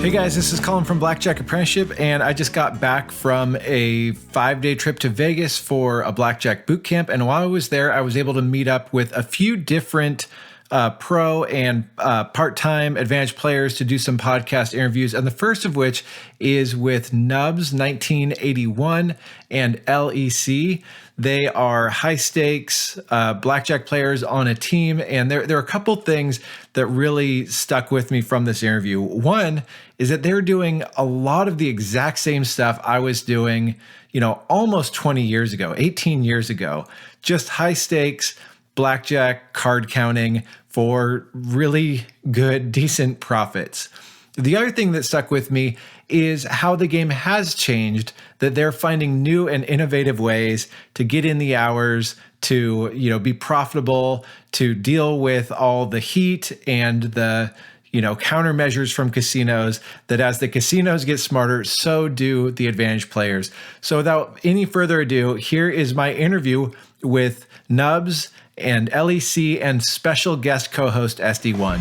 Hey guys, this is Colin from Blackjack Apprenticeship, and I just got back from a 5-day trip to Vegas for a Blackjack boot camp. And while I was there, I was able to meet up with a few different pro and part-time advantage players to do some podcast interviews. And the first of which is with Nubs1981 and LEC. They are high-stakes blackjack players on a team, and there are a couple things that really stuck with me from this interview. One is that they're doing a lot of the exact same stuff I was doing, almost 20 years ago, 18 years ago, just high-stakes blackjack card counting for really good, decent profits. The other thing that stuck with me is how the game has changed, that they're finding new and innovative ways to get in the hours, to be profitable, to deal with all the heat and the countermeasures from casinos, that as the casinos get smarter, so do the advantage players. So without any further ado, here is my interview with Nubs and LEC and special guest co-host SD1.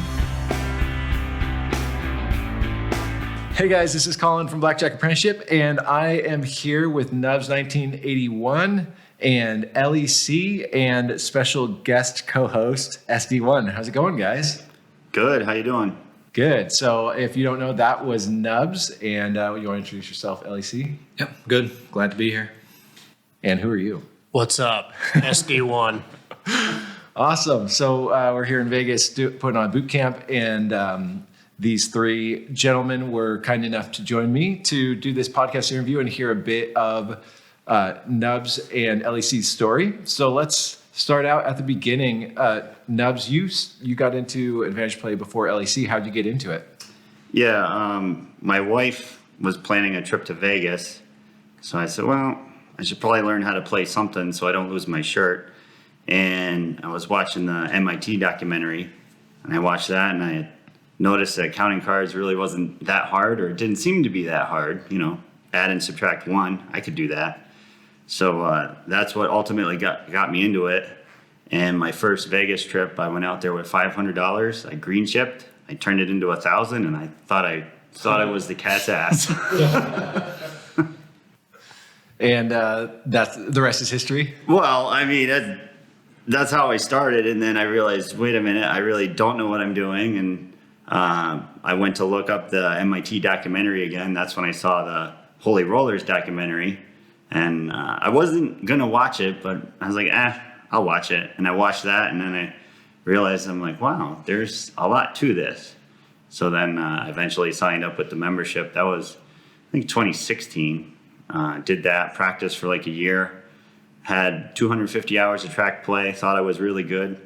Hey guys, this is Colin from Blackjack Apprenticeship, and I am here with Nubs1981 and LEC and special guest co-host SD1. How's it going, guys? Good. How you doing? Good. So if you don't know, that was Nubs, and you want to introduce yourself, LEC? Yep, good. Glad to be here. And who are you? What's up? SD1. Awesome. So we're here in Vegas putting on boot camp, and these three gentlemen were kind enough to join me to do this podcast interview and hear a bit of Nubs and LEC's story. So let's start out at the beginning. Nubs, you got into advantage play before LEC. How'd you get into it? Yeah, my wife was planning a trip to Vegas, so I said, well, I should probably learn how to play something so I don't lose my shirt. And I was watching the MIT documentary, and I watched that, and I noticed that counting cards really wasn't that hard, or it didn't seem to be that hard. Add and subtract 1, I could do that. So that's what ultimately got me into it. And my first Vegas trip, I went out there with $500. I green chipped. I turned it into 1,000, and I thought I was the cat's ass. And that's the rest is history. Well, I mean, that's how I started, and then I realized, wait a minute, I really don't know what I'm doing, and I went to look up the MIT documentary again. That's when I saw the Holy Rollers documentary, and I wasn't gonna watch it, but I was like, I'll watch it, and I watched that, and then I realized, I'm like, wow, there's a lot to this. So then I eventually signed up with the membership. That was, I think, 2016. Did that, practiced for like a year, had 250 hours of track play, thought I was really good.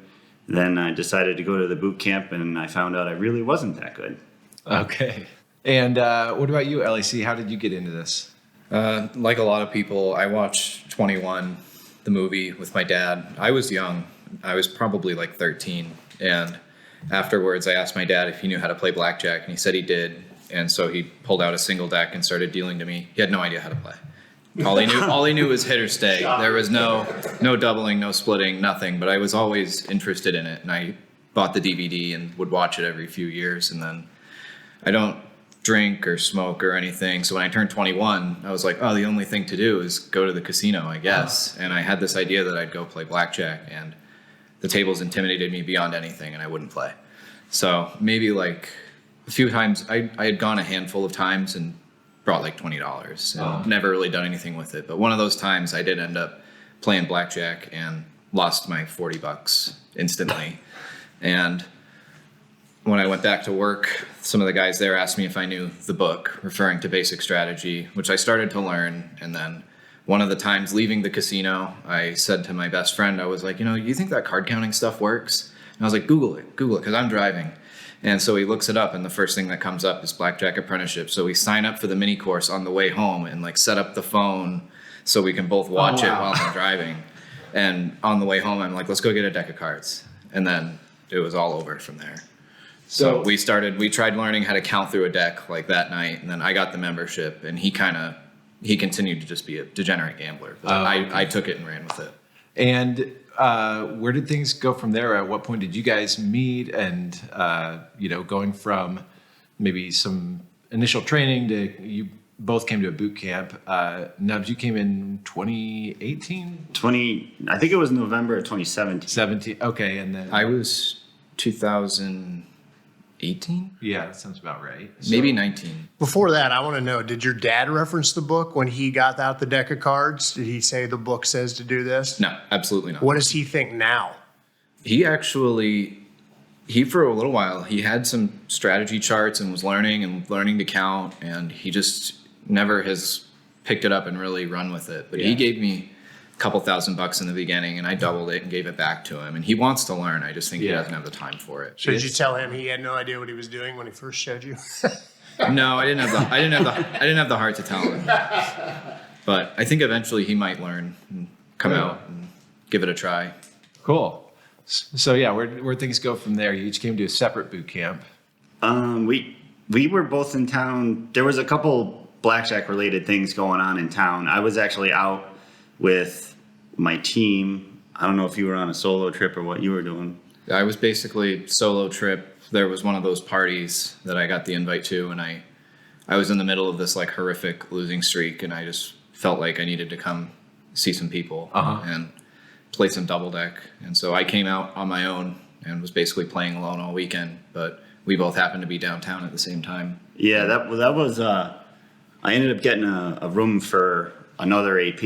Then I decided to go to the boot camp, and I found out I really wasn't that good. Okay. And what about you, LEC? How did you get into this? Like a lot of people, I watched 21, the movie, with my dad. I was young. I was probably like 13. And afterwards, I asked my dad if he knew how to play blackjack, and he said he did. And so he pulled out a single deck and started dealing to me. He had no idea how to play. All he knew was hit or stay. There was no doubling, no splitting, nothing. But I was always interested in it, and I bought the DVD and would watch it every few years. And then I don't drink or smoke or anything. So when I turned 21, I was like, oh, the only thing to do is go to the casino, I guess. And I had this idea that I'd go play blackjack, and the tables intimidated me beyond anything, and I wouldn't play. So maybe like a few times, I had gone a handful of times and brought like $20 and never really done anything with it. But one of those times I did end up playing blackjack and lost my $40 instantly. And when I went back to work, some of the guys there asked me if I knew the book, referring to basic strategy, which I started to learn. And then one of the times leaving the casino, I said to my best friend, I was like, you think that card counting stuff works? And I was like, Google it, because I'm driving. And so he looks it up, and the first thing that comes up is Blackjack Apprenticeship. So we sign up for the mini course on the way home and like set up the phone so we can both watch it while I'm driving. And on the way home, I'm like, let's go get a deck of cards. And then it was all over from there. So we tried learning how to count through a deck like that night, and then I got the membership, and he continued to just be a degenerate gambler. But I took it and ran with it. And where did things go from there? At what point did you guys meet? And, going from maybe some initial training to you both came to a boot camp. Nubs, you came in 2018? I think it was November of 2017. 17. Okay. And then I was 2018? yeah, that sounds about right. Maybe 19. Before that, I want to know, did your dad reference the book when he got out the deck of cards? Did he say the book says to do this? No, absolutely not. What does he think now? He for a little while, he had some strategy charts and was learning to count, and he just never has picked it up and really run with it. But he gave me a couple $1,000 in the beginning, and I doubled it and gave it back to him. And he wants to learn. I just think he doesn't have the time for it. So did you tell him he had no idea what he was doing when he first showed you? No, I didn't have the heart to tell him. But I think eventually he might learn and come out and give it a try. Cool. So yeah, where things go from there? You each came to a separate boot camp. We were both in town. There was a couple blackjack related things going on in town. I was actually out with my team. I don't know if you were on a solo trip or what you were doing. I was basically solo trip. There was one of those parties that I got the invite to, and I was in the middle of this like horrific losing streak, and I just felt like I needed to come see some people and play some double deck. And so I came out on my own and was basically playing alone all weekend, but we both happened to be downtown at the same time. Yeah, that was I ended up getting a room for another AP,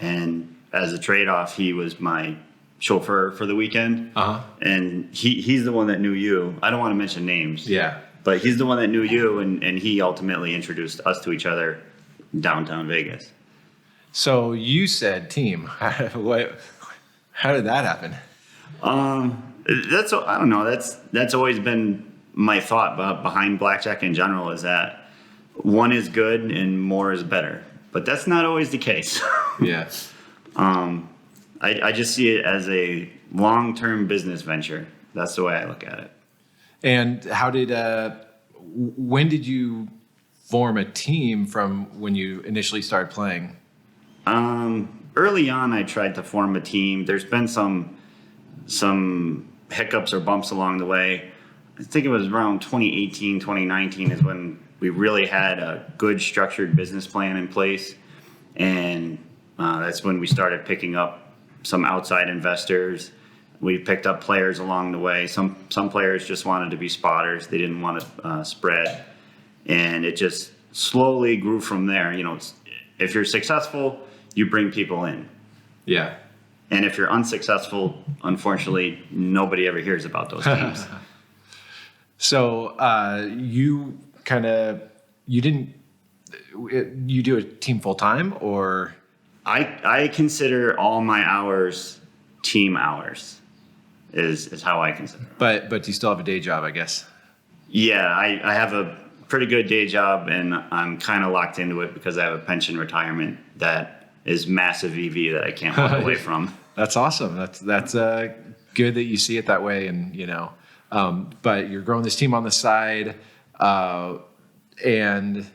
and as a trade-off, he was my chauffeur for the weekend. And he's the one that knew you. I don't want to mention names. Yeah. But he's the one that knew you, and he ultimately introduced us to each other in downtown Vegas. So you said team. How did that happen? I don't know. That's always been my thought behind blackjack in general, is that one is good and more is better. But that's not always the case. Yeah. I just see it as a long-term business venture. That's the way I look at it. And when did you form a team from when you initially started playing? Early on, I tried to form a team. There's been some hiccups or bumps along the way. I think it was around 2018, 2019 is when we really had a good structured business plan in place. And that's when we started picking up some outside investors. We picked up players along the way. Some players just wanted to be spotters. They didn't want to spread. And it just slowly grew from there. You know, if you're successful, you bring people in. Yeah. And if you're unsuccessful, unfortunately, nobody ever hears about those teams. So you do a team full time, or? I consider all my hours team hours is how I consider it. But you still have a day job, I guess. Yeah, I have a pretty good day job, and I'm kind of locked into it because I have a pension retirement that is massive EV that I can't walk away from. That's awesome. That's good that you see it that way, and but you're growing this team on the side, and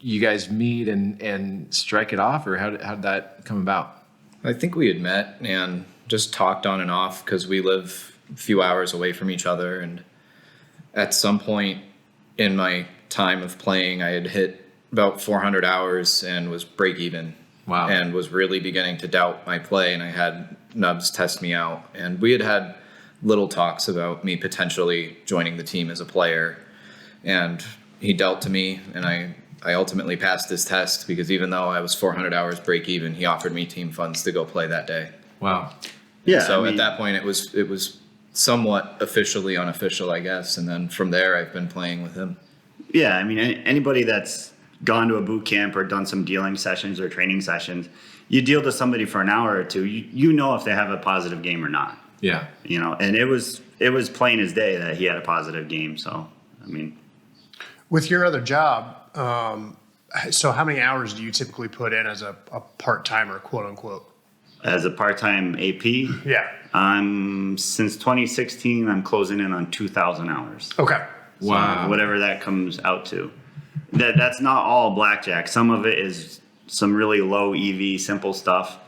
you guys meet and strike it off, or how did that come about? I think we had met and just talked on and off because we live a few hours away from each other. And at some point in my time of playing, I had hit about 400 hours and was break even. Wow. And was really beginning to doubt my play. And I had Nubs test me out. And we had little talks about me potentially joining the team as a player. And he dealt to me, and I ultimately passed this test because even though I was 400 hours break even, he offered me team funds to go play that day. Wow. Yeah. So at that point, it was somewhat officially unofficial, I guess. And then from there, I've been playing with him. Yeah, I mean, anybody that's gone to a boot camp or done some dealing sessions or training sessions, you deal to somebody for an hour or two, you know if they have a positive game or not. Yeah. And it was plain as day that he had a positive game. So, I mean. With your other job, so how many hours do you typically put in as a part-timer, quote unquote? As a part-time AP? Yeah. Since 2016, I'm closing in on 2,000 hours. Okay. So Wow. whatever that comes out to. That's not all blackjack. Some of it is some really low EV, simple stuff.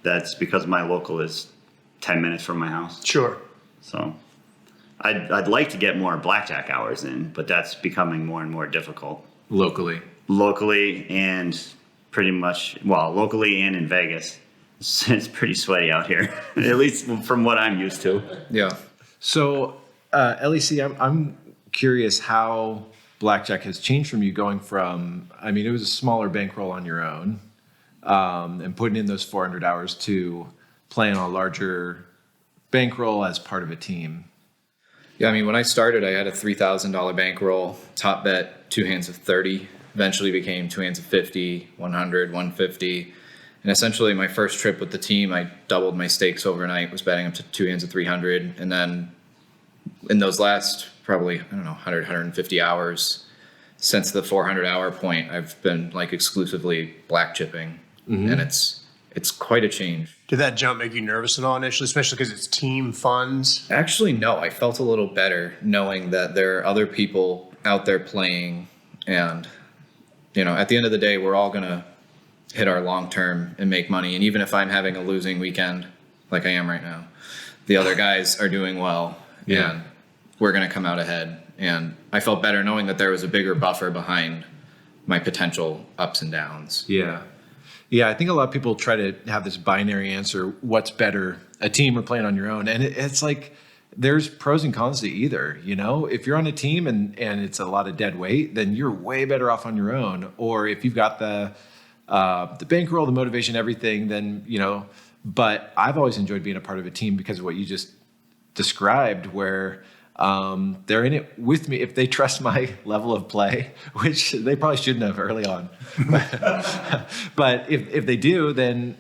That's because my local is 10 minutes from my house. Sure. So I'd like to get more blackjack hours in, but that's becoming more and more difficult. Locally and locally and in Vegas. It's pretty sweaty out here, at least from what I'm used to. Yeah. So, LEC, I'm curious how Blackjack has changed from you going from, I mean, it was a smaller bankroll on your own, and putting in those 400 hours to playing on a larger bankroll as part of a team. Yeah, I mean, when I started, I had a $3,000 bankroll, top bet, 2 hands of 30, eventually became 2 hands of 50, 100, 150. And essentially my first trip with the team, I doubled my stakes overnight, was betting up to 2 hands of 300. And then in those last probably, 100, 150 hours since the 400 hour point, I've been like exclusively black chipping. And it's quite a change. Did that jump make you nervous at all initially, especially because it's team funds? Actually, no. I felt a little better knowing that there are other people out there playing. And, at the end of the day, we're all going to hit our long term and make money. And even if I'm having a losing weekend, like I am right now, the other guys are doing well. Yeah. And we're going to come out ahead. And I felt better knowing that there was a bigger buffer behind my potential ups and downs. Yeah. Yeah, I think a lot of people try to have this binary answer, what's better, a team or playing on your own? And it's like there's pros and cons to either, If you're on a team and it's a lot of dead weight, then you're way better off on your own. Or if you've got the bankroll, the motivation, everything, then, but I've always enjoyed being a part of a team because of what you just described, where they're in it with me if they trust my level of play, which they probably shouldn't have early on. But if they do, then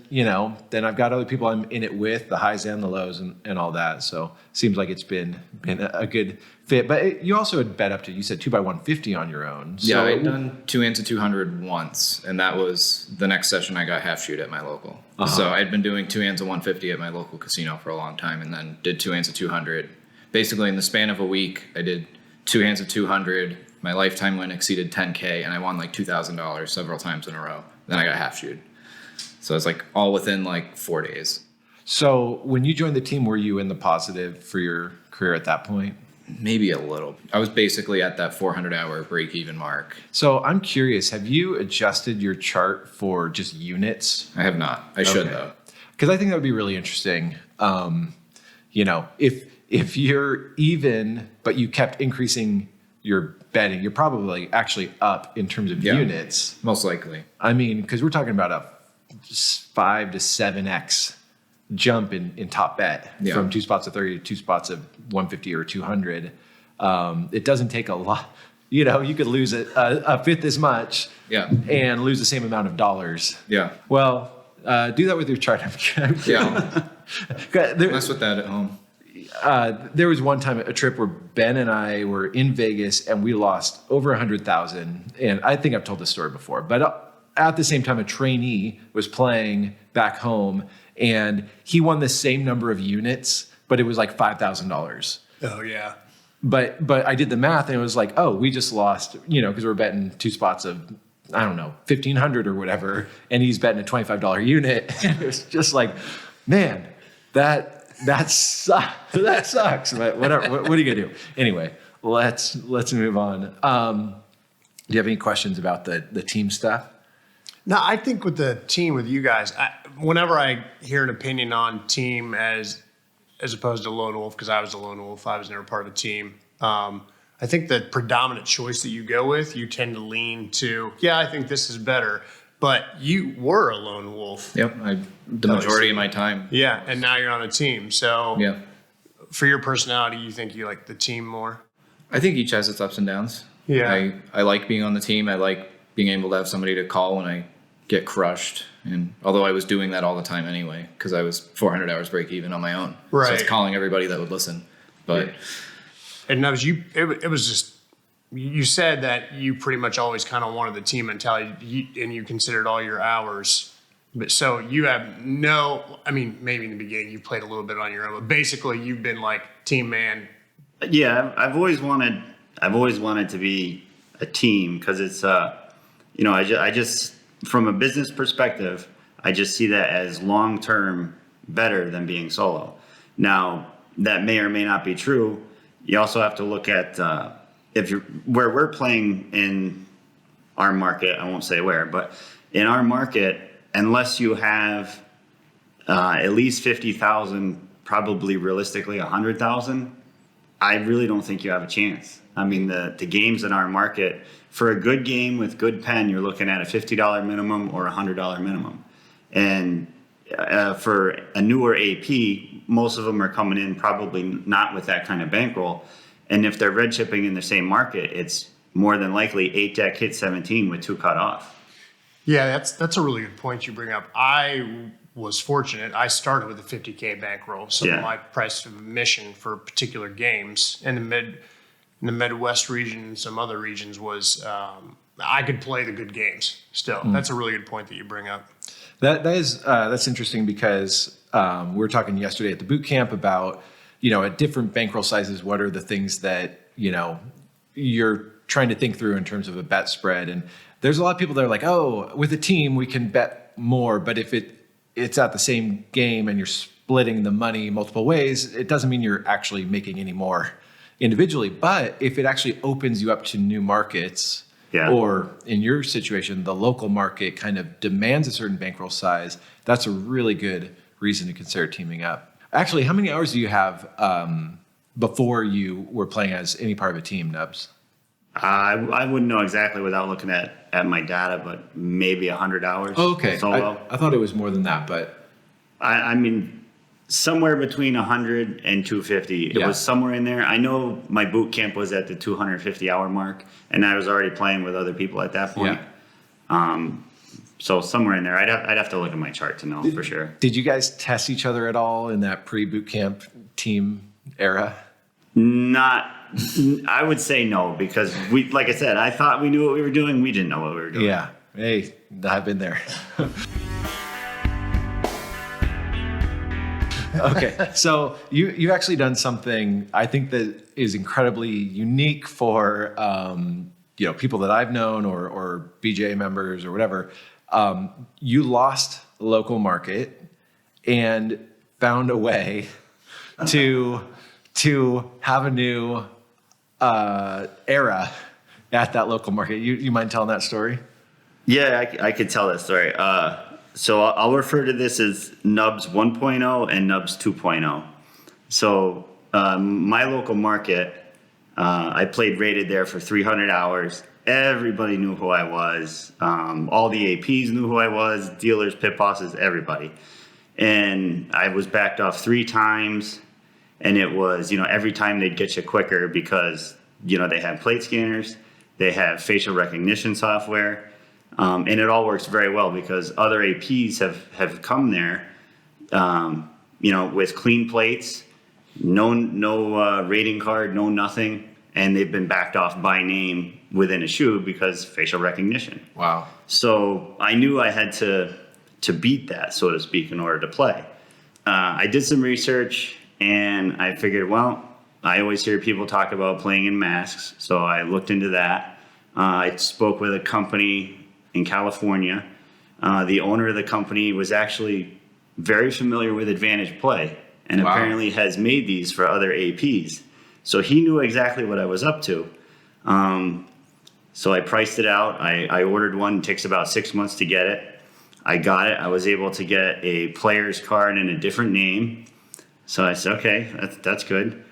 then I've got other people I'm in it with, the highs and the lows and all that. So seems like it's been a good fit. But you also had bet up to, you said 2x150 on your own. So Yeah, I'd done 2 hands of 200 once, and that was the next session I got half shoot at my local. So I'd been doing 2 hands of 150 at my local casino for a long time, and then did 2 hands of 200. Basically, in the span of a week, I did 2 hands of 200. My lifetime win exceeded 10K, and I won like $2,000 several times in a row. Then I got half shoot. So it's like all within like 4 days. So when you joined the team, were you in the positive for your career at that point? Maybe a little. I was basically at that 400-hour break-even mark. So I'm curious, have you adjusted your chart for just units? I have not. I should, though. Because I think that would be really interesting. If you're even, but you kept increasing your betting, you're probably actually up in terms of units. Most likely. I mean, because we're talking about a 5 to 7x jump in top bet from 2 spots of 30 to 2 spots of 150 or 200. It doesn't take a lot. You could lose a fifth as much and lose the same amount of dollars. Yeah. Well, do that with your chart. I'm Yeah. Mess with that at home. There was one time a trip where Ben and I were in Vegas and we lost over 100,000. And I think I've told this story before, but at the same time, a trainee was playing back home and he won the same number of units, but it was like $5,000. Oh yeah. But I did the math and it was like, oh, we just lost, because we're betting 2 spots of, I don't know, 1,500 or whatever. And he's betting a $25 unit. And it was just like, man, that sucks. That sucks. But whatever. What are you gonna do? Anyway, let's move on. Do you have any questions about the team stuff? No, I think with the team with you guys, whenever I hear an opinion on team as opposed to lone wolf, because I was a lone wolf, I was never part of a team. I think the predominant choice that you go with, you tend to lean to, I think this is better. But you were a lone wolf. Yep, the majority of my time. Yeah, and now you're on a team. So Yeah. for your personality, you think you like the team more? I think each has its ups and downs. Yeah. I like being on the team. I like being able to have somebody to call when I get crushed. And although I was doing that all the time anyway, because I was 400 hours break even on my own. Right. So it's calling everybody that would listen. But And Nubs, it was just, you said that you pretty much always kind of wanted the team mentality and you considered all your hours. But so you have maybe in the beginning you played a little bit on your own, but basically you've been like team man. Yeah, I've always wanted to be a team because it's I just from a business perspective, I just see that as long term better than being solo. Now, that may or may not be true. You also have to look at where we're playing in our market. I won't say where, but in our market, unless you have at least 50,000, probably realistically 100,000, I really don't think you have a chance. I mean, the games in our market, for a good game with good pen, you're looking at a $50 minimum or a $100 minimum. And for a newer AP, most of them are coming in probably not with that kind of bankroll. And if they're red chipping in the same market, it's more than likely 8 deck hit 17 with 2 cut off. Yeah, that's a really good point you bring up. I was fortunate. I started with a 50K bankroll, so my price of admission for particular games in the Midwest region and some other regions was I could play the good games still. That's a really good point that you bring up. That's interesting because we were talking yesterday at the boot camp about, at different bankroll sizes, what are the things that, you're trying to think through in terms of a bet spread. And there's a lot of people that are like, oh, with a team, we can bet more. But if it's at the same game and you're splitting the money multiple ways, it doesn't mean you're actually making any more individually. But if it actually opens you up to new markets, or in your situation, the local market kind of demands a certain bankroll size, that's a really good reason to consider teaming up. Actually, how many hours do you have before you were playing as any part of a team, Nubs? I wouldn't know exactly without looking at my data, but maybe 100 hours. Oh, okay. Solo. I thought it was more than that, but I mean, somewhere between 100 and 250. It was somewhere in there. I know my boot camp was at the 250 hour mark, and I was already playing with other people at that point. So somewhere in there, I'd have to look at my chart to know for sure. Did you guys test each other at all in that pre-boot camp team era? I would say no, because like I said, I thought we knew what we were doing. We didn't know what we were doing. Yeah. Hey, I've been there. Okay. So you've actually done something I think that is incredibly unique for, people that I've known or BJ members or whatever. You lost the local market and found a way to have a new era at that local market. You mind telling that story? Yeah, I could tell that story. So I'll refer to this as Nubs 1.0 and Nubs 2.0. So my local market, I played rated there for 300 hours. Everybody knew who I was. All the APs knew who I was, dealers, pit bosses, everybody. And I was backed off 3 times. And it was, every time they'd get you quicker because, they have plate scanners, they have facial recognition software. And it all works very well because other APs have come there, with clean plates, no rating card, no nothing. And they've been backed off by name within a shoe because facial recognition. Wow. So I knew I had to beat that, so to speak, in order to play. I did some research and I figured, well, I always hear people talk about playing in masks. So I looked into that. I spoke with a company in California. The owner of the company was actually very familiar with Advantage Play and apparently has made these for other APs. So he knew exactly what I was up to. So I priced it out. I ordered one. It takes about 6 months to get it. I got it. I was able to get a player's card in a different name. So I said, okay, that's good.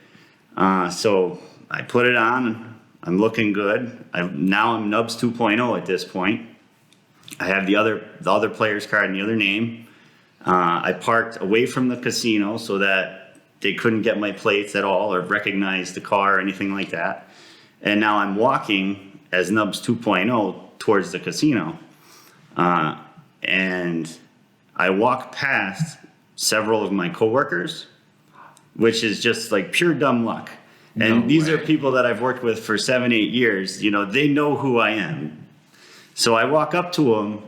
So I put it on. I'm looking good. Now I'm Nubs 2.0 at this point. I have the other player's card in the other name. I parked away from the casino so that they couldn't get my plates at all or recognize the car or anything like that. And now I'm walking as Nubs 2.0 towards the casino. And I walk past several of my coworkers, which is just like pure dumb luck. And these are people that I've worked with for 7-8 years. They know who I am. So I walk up to them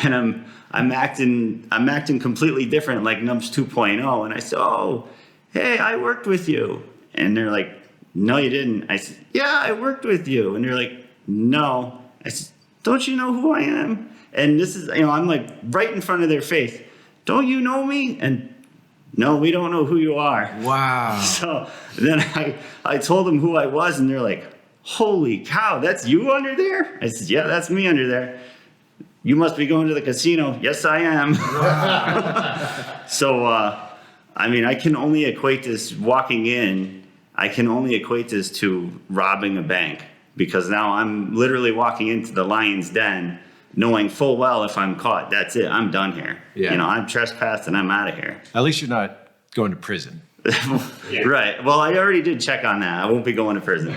and I'm acting completely different, like Nubs 2.0. And I say, oh, hey, I worked with you. And they're like, no, you didn't. I said, yeah, I worked with you. And they're like, no. I said, don't you know who I am? And this is, I'm like right in front of their face. Don't you know me? And no, we don't know who you are. Wow. So then I told them who I was, and they're like, holy cow, that's you under there? I said, yeah, that's me under there. You must be going to the casino. Yes, I am. So, I mean, I can only equate this walking in, I can only equate this to robbing a bank, because now I'm literally walking into the lion's den knowing full well if I'm caught, that's it, I'm done here. Yeah. You know, I'm trespassed and I'm out of here. At least you're not going to prison. Right. Well, I already did check on that. I won't be going to prison.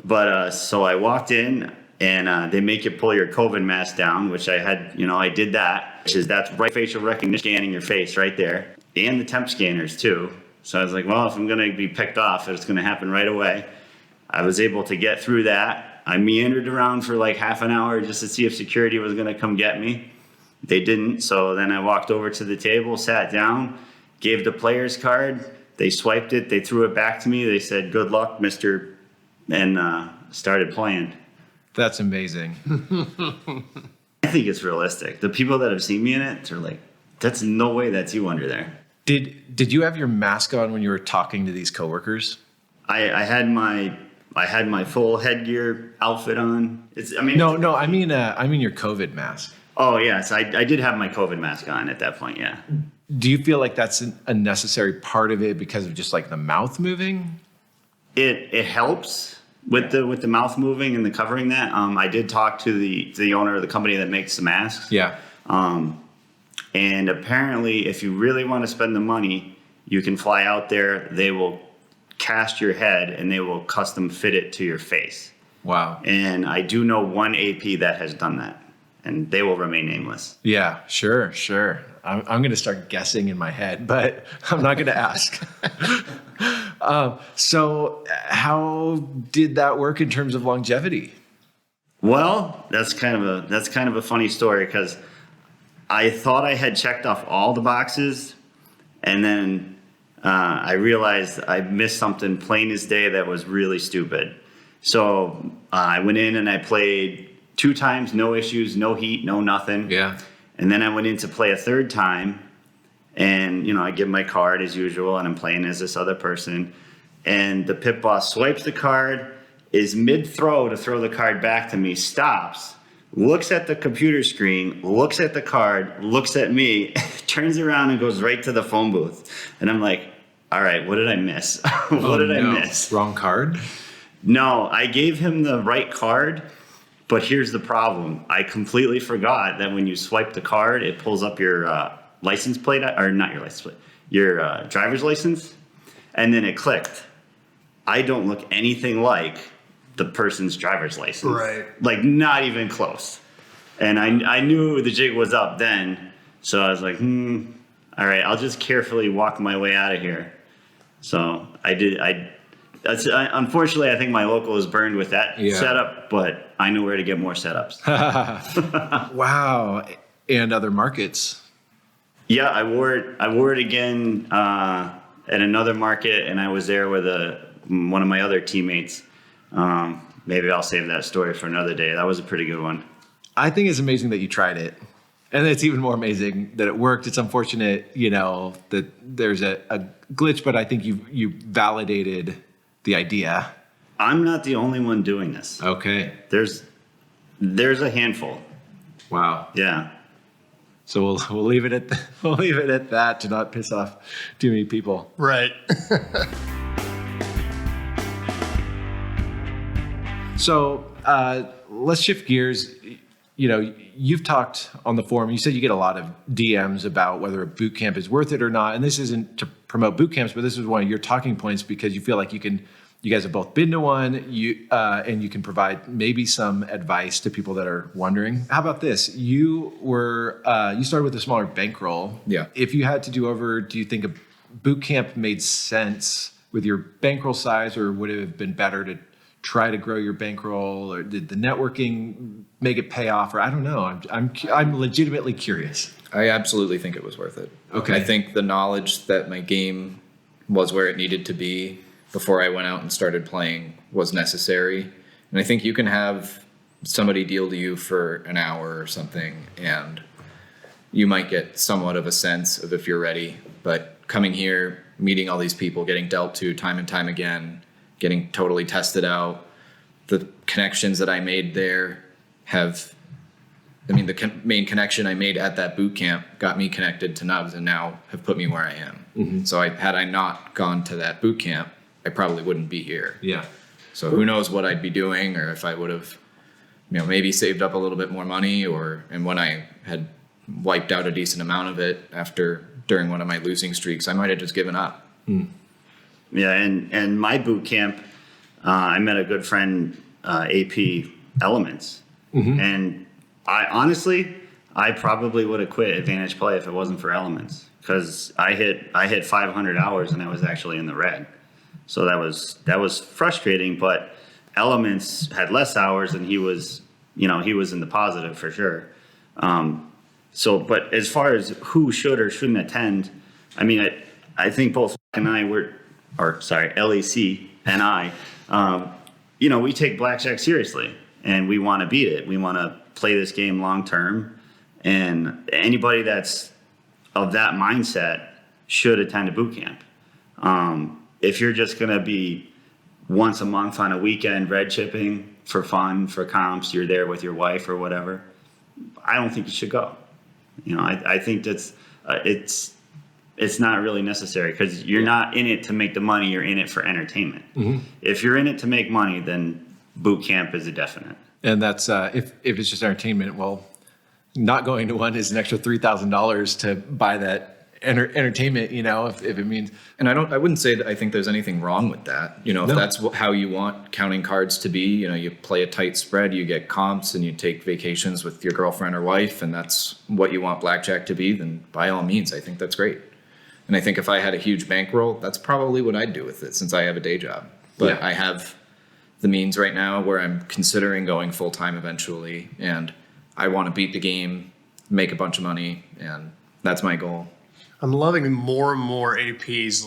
But so I walked in, and they make you pull your COVID mask down, which I had, you know, I did that, which is that's right facial recognition, scanning your face right there, and the temp scanners too. So I was like, well, if I'm going to be picked off, it's going to happen right away. I was able to get through that. I meandered around for like half an hour just to see if security was going to come get me. They didn't. So then I walked over to the table, sat down, gave the player's card. They swiped it. They threw it back to me. They said, good luck, mister, and started playing. That's amazing. I think it's realistic. The people that have seen me in it, they're like, that's no way that's you under there. Did you have your mask on when you were talking to these coworkers? I had my full headgear outfit on. No, I mean your COVID mask. Oh yes, I did have my COVID mask on at that point. Yeah. Do you feel like that's a necessary part of it because of just like the mouth moving? It helps with the mouth moving and the covering that. I did talk to the owner of the company that makes the masks. Yeah. And apparently, if you really want to spend the money, you can fly out there. They will cast your head and they will custom fit it to your face. Wow. And I do know one AP that has done that, and they will remain nameless. Yeah, sure. I'm going to start guessing in my head, but I'm not going to ask. So how did that work in terms of longevity? Well, that's kind of a funny story, because I thought I had checked off all the boxes, and then I realized I missed something plain as day that was really stupid. So I went in and I played 2 times, no issues, no heat, no nothing. Yeah. And then I went in to play a 3rd time, and I give my card as usual, and I'm playing as this other person, and the pit boss swipes the card, is mid-throw to throw the card back to me, stops, looks at the computer screen, looks at the card, looks at me, turns around and goes right to the phone booth. And I'm like, all right, what did I miss? What did I miss? Wrong card? No, I gave him the right card, but here's the problem. I completely forgot that when you swipe the card, it pulls up your license plate, or not your license plate, your driver's license, and then it clicked. I don't look anything like the person's driver's license. Right. Like, not even close. And I knew the jig was up then, so I was like, all right, I'll just carefully walk my way out of here. So I did. Unfortunately, I think my local is burned with that setup, but I know where to get more setups. Wow. And other markets. Yeah, I wore it again at another market, and I was there with one of my other teammates. Maybe I'll save that story for another day. That was a pretty good one. I think it's amazing that you tried it. And it's even more amazing that it worked. It's unfortunate, that there's a glitch, but I think you validated the idea. I'm not the only one doing this. Okay. There's a handful. Wow. Yeah. So we'll leave it at that to not piss off too many people. Right. So let's shift gears. You've talked on the forum. You said you get a lot of DMs about whether a boot camp is worth it or not. And this isn't to promote boot camps, but this is one of your talking points because you feel like you guys have both been to one, and you can provide maybe some advice to people that are wondering. How about this? You started with a smaller bankroll. Yeah. If you had to do over, do you think a boot camp made sense with your bankroll size, or would it have been better to try to grow your bankroll, or did the networking make it pay off? Or I don't know. I'm legitimately curious. I absolutely think it was worth it. Okay. I think the knowledge that my game was where it needed to be before I went out and started playing was necessary. And I think you can have somebody deal to you for an hour or something, and you might get somewhat of a sense of if you're ready. But coming here, meeting all these people, getting dealt to time and time again, getting totally tested out, the connections that I made there main connection I made at that boot camp got me connected to Nubs and now have put me where I am. Mm-hmm. So had I not gone to that boot camp, I probably wouldn't be here. Yeah. So who knows what I'd be doing, or if I would have, maybe saved up a little bit more money, and when I had wiped out a decent amount of it during one of my losing streaks, I might have just given up. Mm. Yeah. And my boot camp, I met a good friend, AP Elements. Mm-hmm. And I probably would have quit Advantage Play if it wasn't for Elements, because I hit 500 hours and I was actually in the red. So that was frustrating, but Elements had less hours and he was in the positive for sure. But as far as who should or shouldn't attend, I think both and I LEC and I, we take Blackjack seriously and we want to beat it. We want to play this game long term, and anybody that's of that mindset should attend a boot camp. If you're just going to be once a month on a weekend red chipping for fun, for comps, you're there with your wife or whatever, I don't think you should go. I think that's it's not really necessary, because you're not in it to make the money, you're in it for entertainment. Mm-hmm. If you're in it to make money, then boot camp is a definite. And that's if it's just entertainment, well, not going to one is an extra $3,000 to buy that entertainment, if it means. And I wouldn't say that I think there's anything wrong with that. If that's how you want counting cards to be, you play a tight spread, you get comps, and you take vacations with your girlfriend or wife, and that's what you want Blackjack to be, then by all means, I think that's great. And I think if I had a huge bankroll, that's probably what I'd do with it, since I have a day job. But yeah. I have the means right now where I'm considering going full-time eventually, and I want to beat the game, make a bunch of money, and that's my goal. I'm loving more and more APs,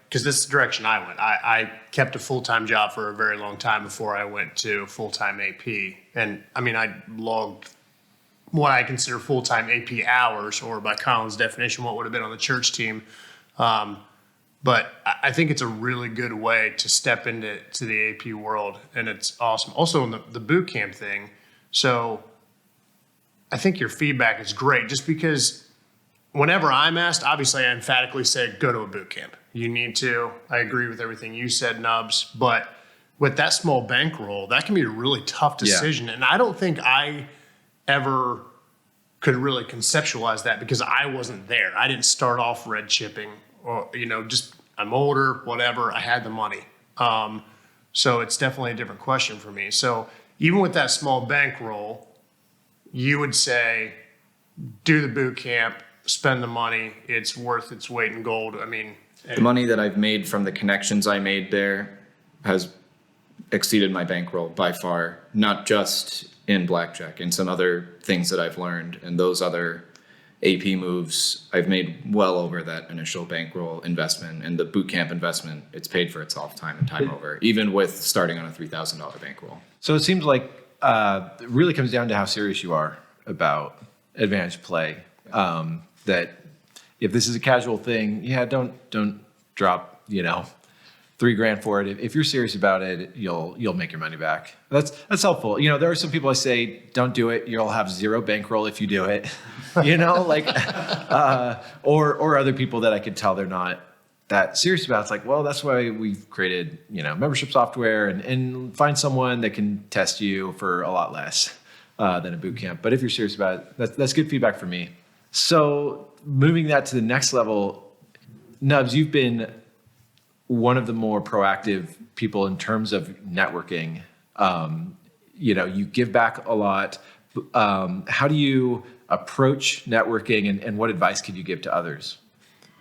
because this is the direction I went. I kept a full-time job for a very long time before I went to full-time AP. And I logged what I consider full-time AP hours, or by Colin's definition, what would have been on the church team. But I think it's a really good way to step into the AP world, and it's awesome. Also, in the boot camp thing, so I think your feedback is great, just because whenever I'm asked, obviously I emphatically say, go to a boot camp. You need to. I agree with everything you said, Nubs. But with that small bankroll, that can be a really tough decision. Yeah. And I don't think I ever could really conceptualize that, because I wasn't there. I didn't start off red chipping, or, just I'm older, whatever. I had the money. So it's definitely a different question for me. So even with that small bankroll, you would say, do the boot camp, spend the money. It's worth its weight in gold. The money that I've made from the connections I made there has exceeded my bankroll by far, not just in Blackjack, in some other things that I've learned. And those other AP moves, I've made well over that initial bankroll investment, and the boot camp investment, it's paid for itself time and time over, even with starting on a $3,000 bankroll. So it seems like it really comes down to how serious you are about Advantage Play. That if this is a casual thing, don't drop, $3,000 for it. If you're serious about it, you'll make your money back. That's helpful. There are some people I say, don't do it. You'll have zero bankroll if you do it. Or other people that I could tell they're not that serious about. It's like, well, that's why we've created, membership software and find someone that can test you for a lot less than a boot camp. But if you're serious about it, that's good feedback for me. So moving that to the next level, Nubs, you've been one of the more proactive people in terms of networking. You give back a lot. How do you approach networking, and what advice could you give to others?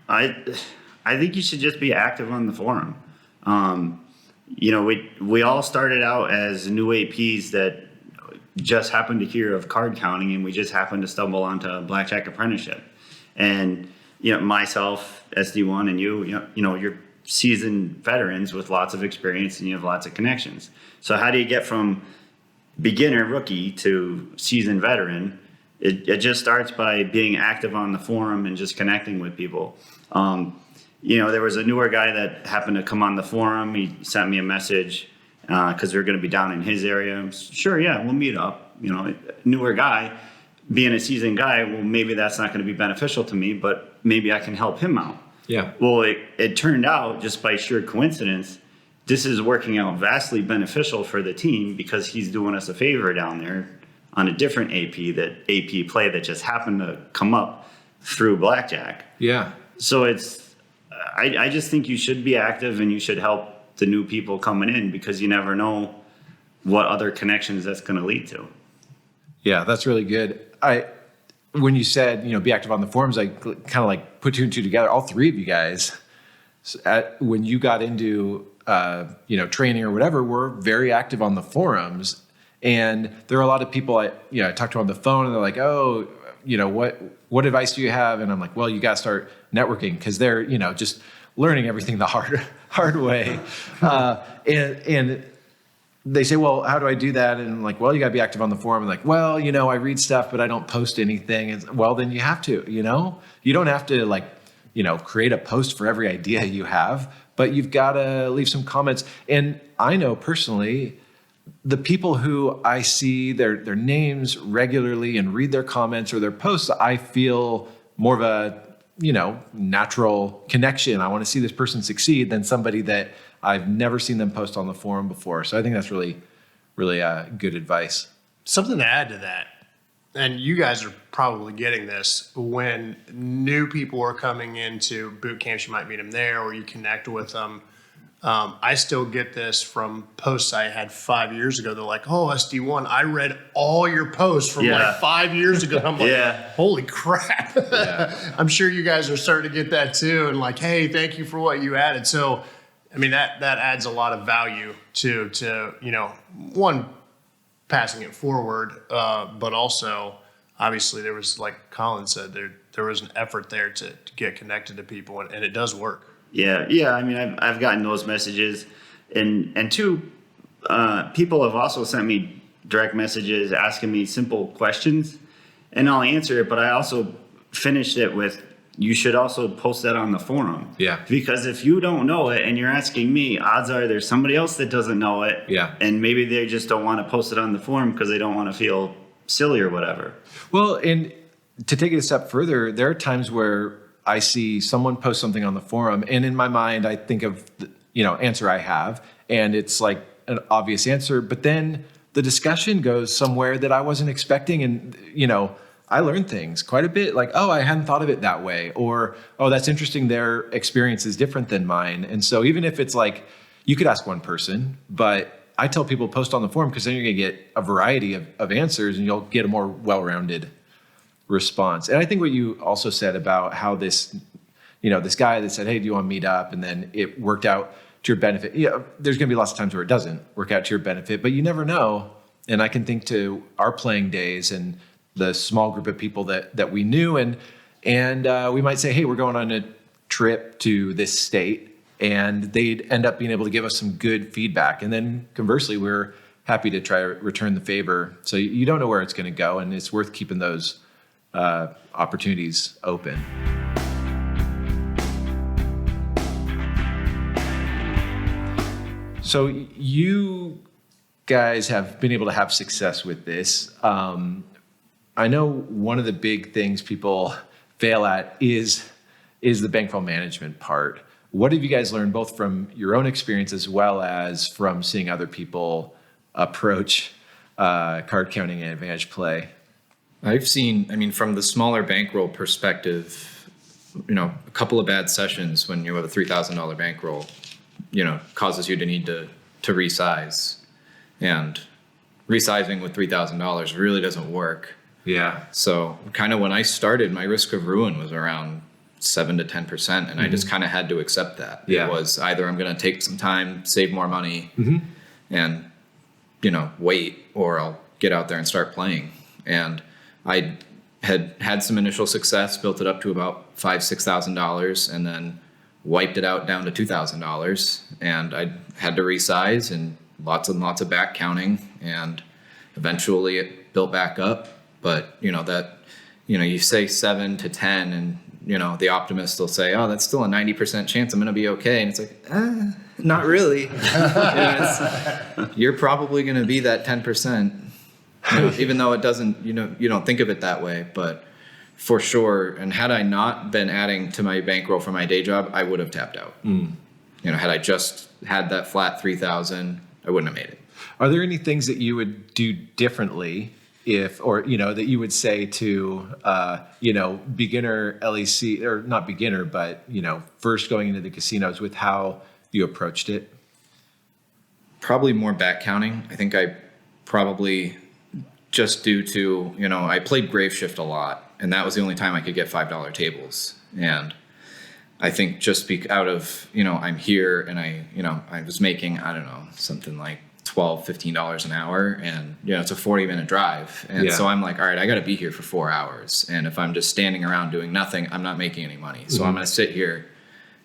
I think you should just be active on the forum. We all started out as new APs that just happened to hear of card counting, and we just happened to stumble onto Blackjack Apprenticeship. And myself, SD1, and you're seasoned veterans with lots of experience, and you have lots of connections. So how do you get from beginner rookie to seasoned veteran it just starts by being active on the forum and just connecting with people. There was a newer guy that happened to come on the forum. He sent me a message because we were going to be down in his area. Sure, yeah, we'll meet up. Newer guy, being a seasoned guy, well, maybe that's not going to be beneficial to me, but maybe I can help him out. Yeah. Well, it turned out, just by sheer coincidence, this is working out vastly beneficial for the team because he's doing us a favor down there on a different AP play that just happened to come up through Blackjack. Yeah. So I just think you should be active and you should help the new people coming in because you never know what other connections that's going to lead to. Yeah, that's really good. When you said, be active on the forums, I kind of like put two and two together. All three of you guys, when you got into, training or whatever, were very active on the forums. And there are a lot of people I talk to on the phone and they're like, oh, what advice do you have? And I'm like, well, you got to start networking because they're, just learning everything the hard way. And they say, well, how do I do that? And I'm like, well, you got to be active on the forum. And like, well, I read stuff, but I don't post anything. And well, then you have to, you don't have to create a post for every idea you have, but you've got to leave some comments. And I know personally, the people who I see their names regularly and read their comments or their posts, I feel more of a, natural connection. I want to see this person succeed than somebody that I've never seen them post on the forum before. So I think that's really, really good advice. Something to add to that, and you guys are probably getting this, when new people are coming into boot camps, you might meet them there or you connect with them. I still get this from posts I had 5 years ago. They're like, oh, SD1, I read all your posts from 5 years ago. I'm like, holy crap. Yeah. I'm sure you guys are starting to get that too. And like, hey, thank you for what you added. So, I mean, that adds a lot of value to one, passing it forward, but also, obviously, there was, like Colin said, there was an effort there to get connected to people, and it does work. Yeah. I mean, I've gotten those messages, and two, people have also sent me direct messages asking me simple questions, and I'll answer it. But I also finished it with, you should also post that on the forum. Yeah. Because if you don't know it and you're asking me, odds are there's somebody else that doesn't know it. Yeah. And maybe they just don't want to post it on the forum because they don't want to feel silly or whatever. Well, and to take it a step further, there are times where I see someone post something on the forum, and in my mind, I think of the, answer I have, and it's like an obvious answer, but then the discussion goes somewhere that I wasn't expecting, and I learned things quite a bit, like, oh, I hadn't thought of it that way, or, oh, that's interesting, their experience is different than mine. And so even if it's like, you could ask one person, but I tell people post on the forum because then you're going to get a variety of answers and you'll get a more well-rounded response. And I think what you also said about how this, this guy that said, hey, do you want to meet up? And then it worked out to your benefit. There's going to be lots of times where it doesn't work out to your benefit, but you never know. And I can think to our playing days and the small group of people that we knew, and we might say, hey, we're going on a trip to this state, and they'd end up being able to give us some good feedback. And then conversely, we're happy to try to return the favor. So you don't know where it's going to go, and it's worth keeping those opportunities open. So you guys have been able to have success with this. I know one of the big things people fail at is the bankroll management part. What have you guys learned both from your own experience as well as from seeing other people approach card counting and advantage play? I've seen, from the smaller bankroll perspective, a couple of bad sessions when you have a $3,000 bankroll, causes you to need to resize. And resizing with $3,000 really doesn't work. Yeah. So kind of when I started, my risk of ruin was around 7 to 10%. And I just kind of had to accept that. Yeah. It was either I'm going to take some time, save more money, and, wait, or I'll get out there and start playing. And I had some initial success, built it up to about $5,000, $6,000, and then wiped it out down to $2,000. And I had to resize and lots and lots of back counting, and eventually it built back up. But you say 7 to 10, and the optimist will say, oh, that's still a 90% chance I'm going to be okay. And it's like, not really. You're probably going to be that 10%, even though it doesn't, you don't think of it that way, but for sure. And had I not been adding to my bankroll for my day job, I would have tapped out. Had I just had that flat 3,000, I wouldn't have made it. Are there any things that you would do differently that you would say to, beginner LEC, or not beginner, but, first going into the casinos with how you approached it? Probably more back counting. I think I probably, just due to, I played grave shift a lot, and that was the only time I could get $5 tables. And I think just out of, I'm here, and I was making, I don't know, something like $12, $15 an hour, and it's a 40-minute drive, and so I'm like, all right, I got to be here for 4 hours, and if I'm just standing around doing nothing, I'm not making any money. So I'm going to sit here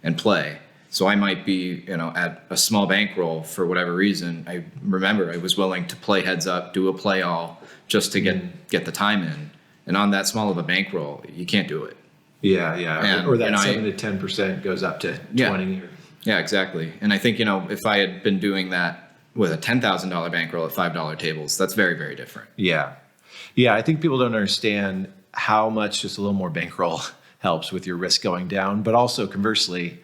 and play. So I might be at a small bankroll for whatever reason. I remember I was willing to play heads up, do a play all, just to get the time in. And on that small of a bankroll, you can't do it. Yeah. And, or that 7 to 10% goes up to 20. Yeah, exactly. And I think if I had been doing that with a $10,000 bankroll at $5 tables, that's very, very different. Yeah. I think people don't understand how much just a little more bankroll helps with your risk going down, but also conversely,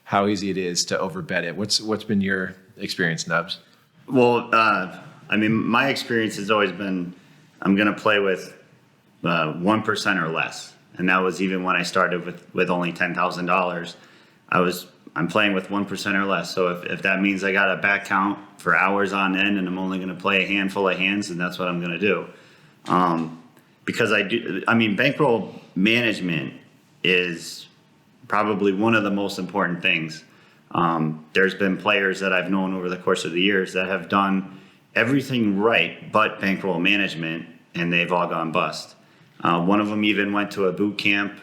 how easy it is to overbet it. What's been your experience, Nubs? Well, my experience has always been, I'm going to play with 1% or less. And that was even when I started with only $10,000. I'm playing with 1% or less. So if that means I got a back count for hours on end and I'm only going to play a handful of hands, then that's what I'm going to do. Because bankroll management is probably one of the most important things. There's been players that I've known over the course of the years that have done everything right but bankroll management, and they've all gone bust. One of them even went to a boot camp.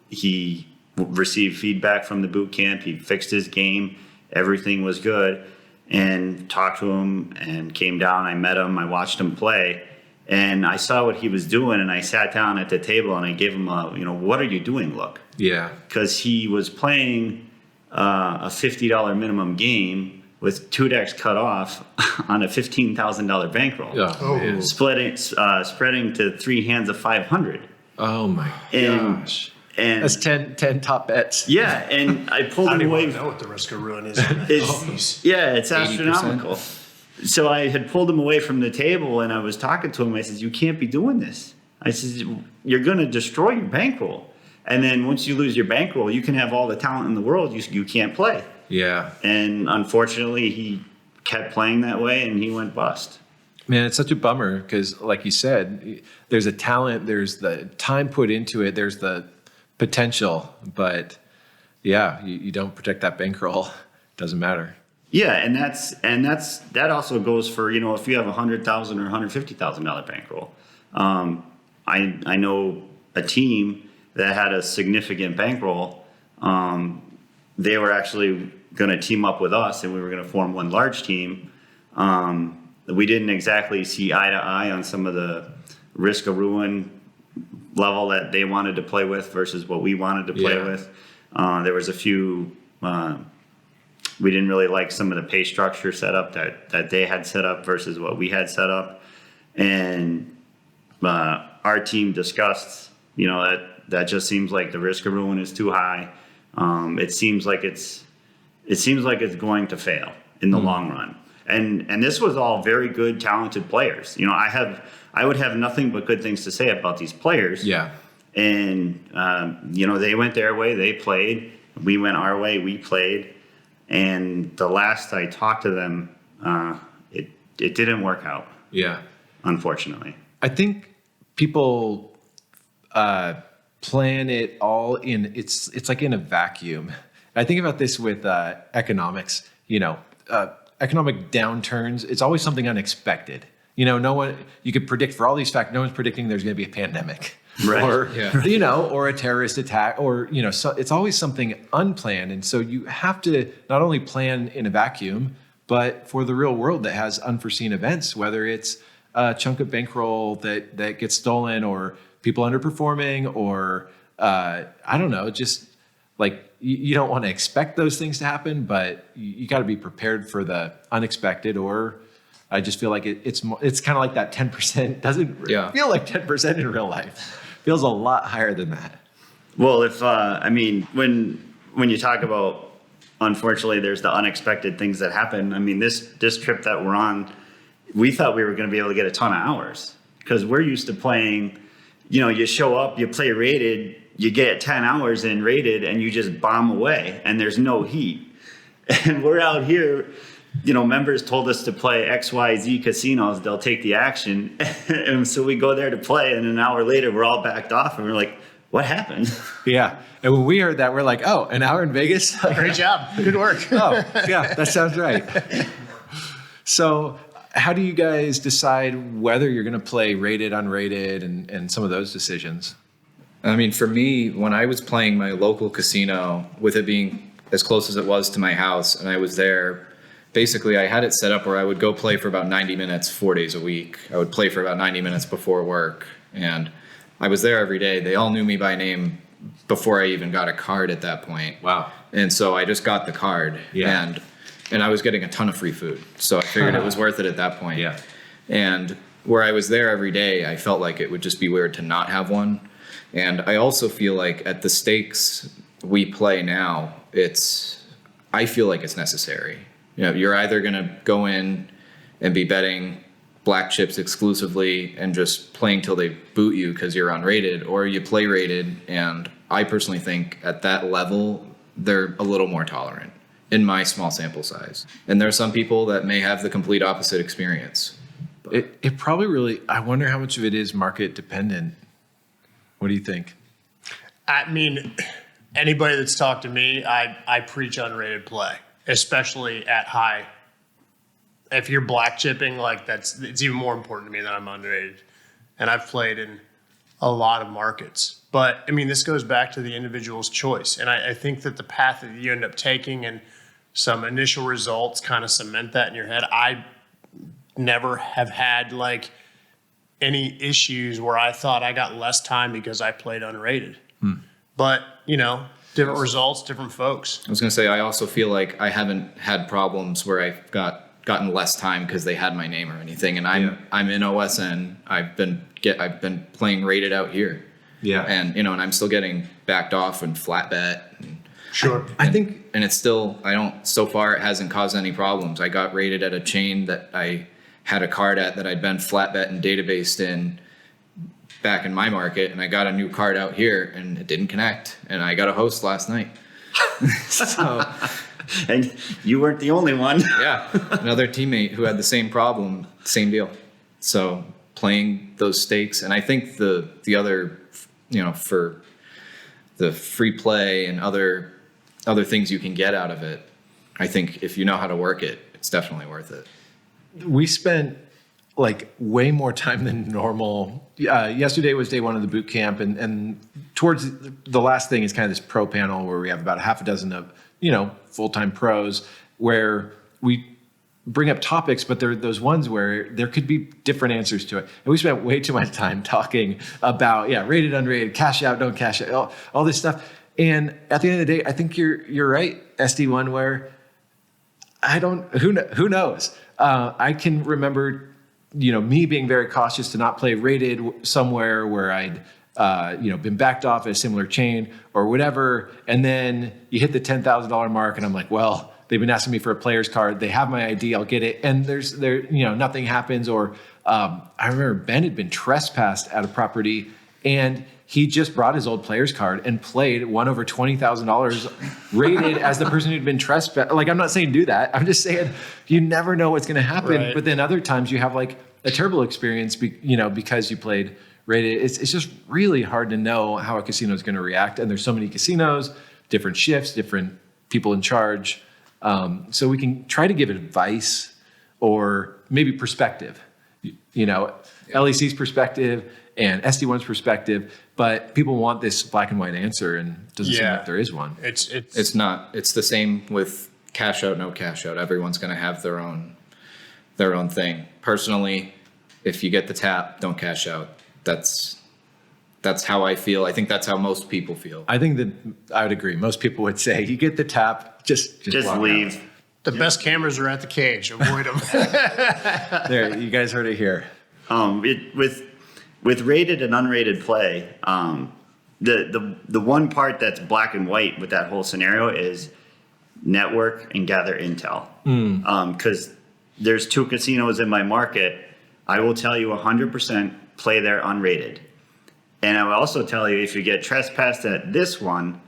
He received feedback from the boot camp. He fixed his game. Everything was good, and talked to him and came down. I met him. I watched him play, and I saw what he was doing, and I sat down at the table and I gave him a, what are you doing look? Yeah. Because he was playing a $50 minimum game with 2 decks cut off on a $15,000 bankroll. Spreading to 3 hands of 500. Oh my gosh. And that's 10 top bets. Yeah, and I pulled him away. I don't even know what the risk of ruin is. It's astronomical. 80%. So I had pulled him away from the table, and I was talking to him. I said, you can't be doing this. I said, you're going to destroy your bankroll. And then once you lose your bankroll, you can have all the talent in the world. You can't play. Yeah. And unfortunately, he kept playing that way, and he went bust. Man, it's such a bummer because, like you said, there's a talent, there's the time put into it, there's the potential, but you don't protect that bankroll. It doesn't matter. Yeah, and that also goes for if you have $100,000 or $150,000 bankroll. I know a team that had a significant bankroll. They were actually going to team up with us, and we were going to form one large team. We didn't exactly see eye to eye on some of the risk of ruin level that they wanted to play with versus what we wanted to play with. There was a few, we didn't really like some of the pay structure setup that they had set up versus what we had set up. And our team discussed, that just seems like the risk of ruin is too high. It seems like it's going to fail in the long run. And this was all very good, talented players. I would have nothing but good things to say about these players. Yeah. And, they went their way, they played. We went our way, we played. And the last I talked to them, it didn't work out. Yeah. Unfortunately. I think people plan it all in, it's like in a vacuum. I think about this with economics, economic downturns, it's always something unexpected. No one, you could predict for all these factors, no one's predicting there's going to be a pandemic. Right. Or, or a terrorist attack, or, so it's always something unplanned. And so you have to not only plan in a vacuum, but for the real world that has unforeseen events, whether it's a chunk of bankroll that gets stolen, or people underperforming, or I don't know, just like you don't want to expect those things to happen, but you got to be prepared for the unexpected. Or I just feel like it's kind of like that 10% doesn't feel like 10% in real life. Feels a lot higher than that. Well, if I mean, when you talk about, unfortunately, there's the unexpected things that happen. I mean, this trip that we're on, we thought we were going to be able to get a ton of hours because we're used to playing. You know, you show up, you play rated, you get 10 hours in rated, and you just bomb away, and there's no heat. And we're out here. You know, members told us to play XYZ casinos. They'll take the action. And so we go there to play, and an hour later, we're all backed off, and we're like, what happened? Yeah. And when we heard that, we're like, oh, an hour in Vegas? Great job. Good work. Oh, yeah, that sounds right. So how do you guys decide whether you're going to play rated, unrated, and some of those decisions? I mean, for me, when I was playing my local casino, with it being as close as it was to my house, and I was there, basically I had it set up where I would go play for about 90 minutes, 4 days a week. I would play for about 90 minutes before work, and I was there every day. They all knew me by name before I even got a card at that point. Wow. And so I just got the card, and I was getting a ton of free food. So I figured it was worth it at that point. Yeah. And where I was there every day, I felt like it would just be weird to not have one. And I also feel like at the stakes we play now, I feel like it's necessary. You know, you're either going to go in and be betting black chips exclusively and just playing till they boot you because you're unrated, or you play rated. And I personally think at that level, they're a little more tolerant in my small sample size. And there are some people that may have the complete opposite experience. It probably really, I wonder how much of it is market dependent. What do you think? I mean, anybody that's talked to me, I preach unrated play, especially at high. If you're black chipping, like it's even more important to me that I'm unrated. And I've played in a lot of markets. But I mean, this goes back to the individual's choice. And I think that the path that you end up taking and some initial results kind of cement that in your head. I never have had like any issues where I thought I got less time because I played unrated. But, you know, different results, different folks. I was going to say, I also feel like I haven't had problems where I've gotten less time because they had my name or anything. And I'm in OSN. I've been playing rated out here. Yeah. And, you know, and I'm still getting backed off and flat bet. Sure. I think, and it's still, so far it hasn't caused any problems. I got rated at a chain that I had a card at that I'd been flat bet and databased in back in my market, and I got a new card out here and it didn't connect, and I got a host last night. So, And you weren't the only one. yeah, another teammate who had the same problem, same deal. So playing those stakes, and I think the other, you know, for the free play and other things you can get out of it, I think if you know how to work it, it's definitely worth it. we spent like way more time than normal. Yesterday was day one of the boot camp, and towards the last thing is kind of this pro panel where we have about a half a dozen of, full-time pros, where we bring up topics, but there are those ones where there could be different answers to it. And we spent way too much time talking about, rated, unrated, cash out, don't cash out, all this stuff. And at the end of the day, I think you're right, SD1, where who knows? I can remember, me being very cautious to not play rated somewhere where I'd, been backed off at a similar chain or whatever. And then you hit the $10,000 mark and I'm like, well, they've been asking me for a player's card. They have my ID. I'll get it. And nothing happens. Or I remember Ben had been trespassed at a property and he just brought his old player's card and played, won over $20,000 rated as the person who'd been trespassed. Like, I'm not saying do that. I'm just saying you never know what's going to happen. Right. But then other times you have like a terrible experience, because you played rated. It's just really hard to know how a casino is going to react. And there's so many casinos, different shifts, different people in charge. So we can try to give advice or maybe perspective, LEC's perspective and SD1's perspective, but people want this black and white answer, and it doesn't seem like there is one. It's not. It's the same with cash out, no cash out. Everyone's going to have their own thing. Personally, if you get the tap, don't cash out. That's how I feel. I think that's how most people feel. I think that I would agree. Most people would say you get the tap, just walk leave. out. The best cameras are at the cage. Avoid them. There, you guys heard it here. With rated and unrated play, the one part that's black and white with that whole scenario is network and gather intel. Because there's 2 casinos in my market. I will tell you 100% play there unrated. And I will also tell you, if you get trespassed at this one,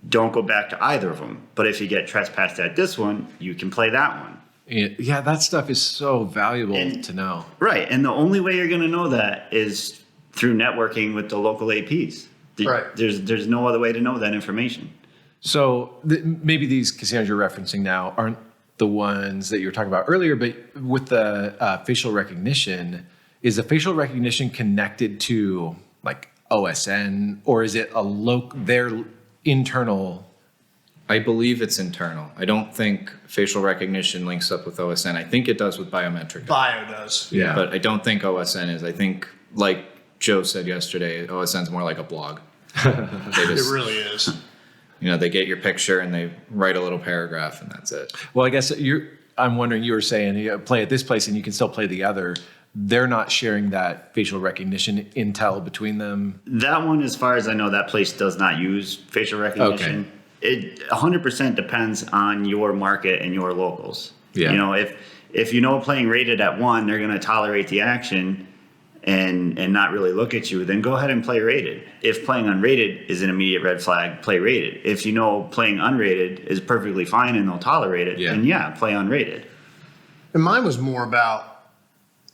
don't go back to either of them. But if you get trespassed at this one, you can play that one. Yeah, that stuff is so valuable to know. Right. And the only way you're going to know that is through networking with the local APs. Right. There's no other way to know that information. So maybe these casinos you're referencing now aren't the ones that you were talking about earlier, but with the facial recognition, is the facial recognition connected to like OSN, or is it their internal? I believe it's internal. I don't think facial recognition links up with OSN. I think it does with biometric. Bio does. Yeah. But I don't think OSN is. I think, like Joe said yesterday, OSN's more like a blog. It really is. They get your picture and they write a little paragraph and that's it. Well, I guess I'm wondering, you were saying you play at this place and you can still play the other. They're not sharing that facial recognition intel between them. That one, as far as I know, that place does not use facial recognition. It 100% depends on your market and your locals. Yeah. If playing rated at 1, they're going to tolerate the action and not really look at you, then go ahead and play rated. If playing unrated is an immediate red flag, play rated. If playing unrated is perfectly fine and they'll tolerate it, then play unrated. And mine was more about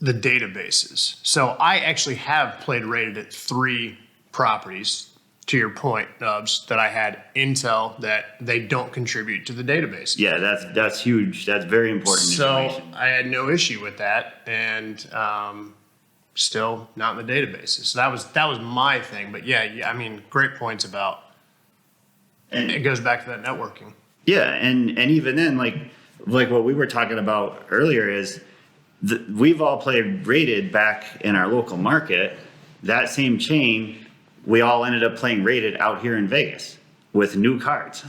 the databases. So I actually have played rated at 3 properties, to your point, Nubs, that I had intel that they don't contribute to the database. Yeah, that's huge. That's very important information. So I had no issue with that, and still not in the databases. So that was my thing. But yeah, I mean, great points about. And it goes back to that networking. Yeah, and even then, like what we were talking about earlier is we've all played rated back in our local market. That same chain, we all ended up playing rated out here in Vegas with new cards.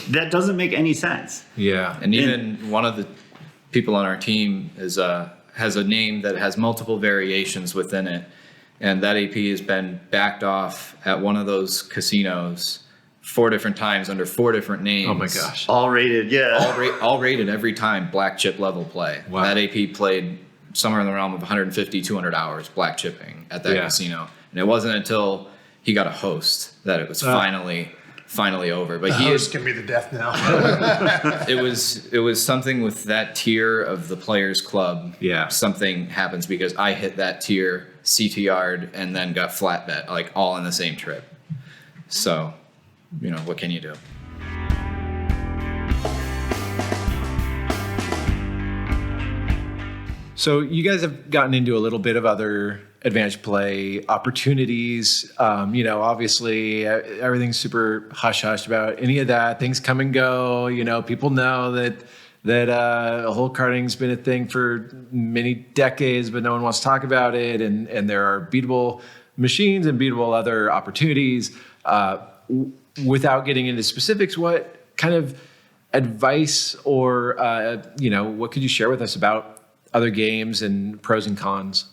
That doesn't make any sense. Yeah, and even one of the people on our team has a name that has multiple variations within it, and that AP has been backed off at one of those casinos 4 different times under 4 different names. Oh my gosh. All rated, yeah. All rated every time black chip level play. Wow. That AP played somewhere in the realm of 150, 200 hours black chipping at that casino. And it wasn't until he got a host that it was finally over. But The host can be the death knell. it was something with that tier of the players club. Yeah. Something happens because I hit that tier, CTR'd, and then got flat bet, like all in the same trip. So, what can you do? So you guys have gotten into a little bit of other advantage play opportunities. Obviously everything's super hush hush about any of that. Things come and go. People know that hole carding's been a thing for many decades, but no one wants to talk about it. And there are beatable machines and beatable other opportunities. Without getting into specifics, what kind of advice or what could you share with us about other games and pros and cons?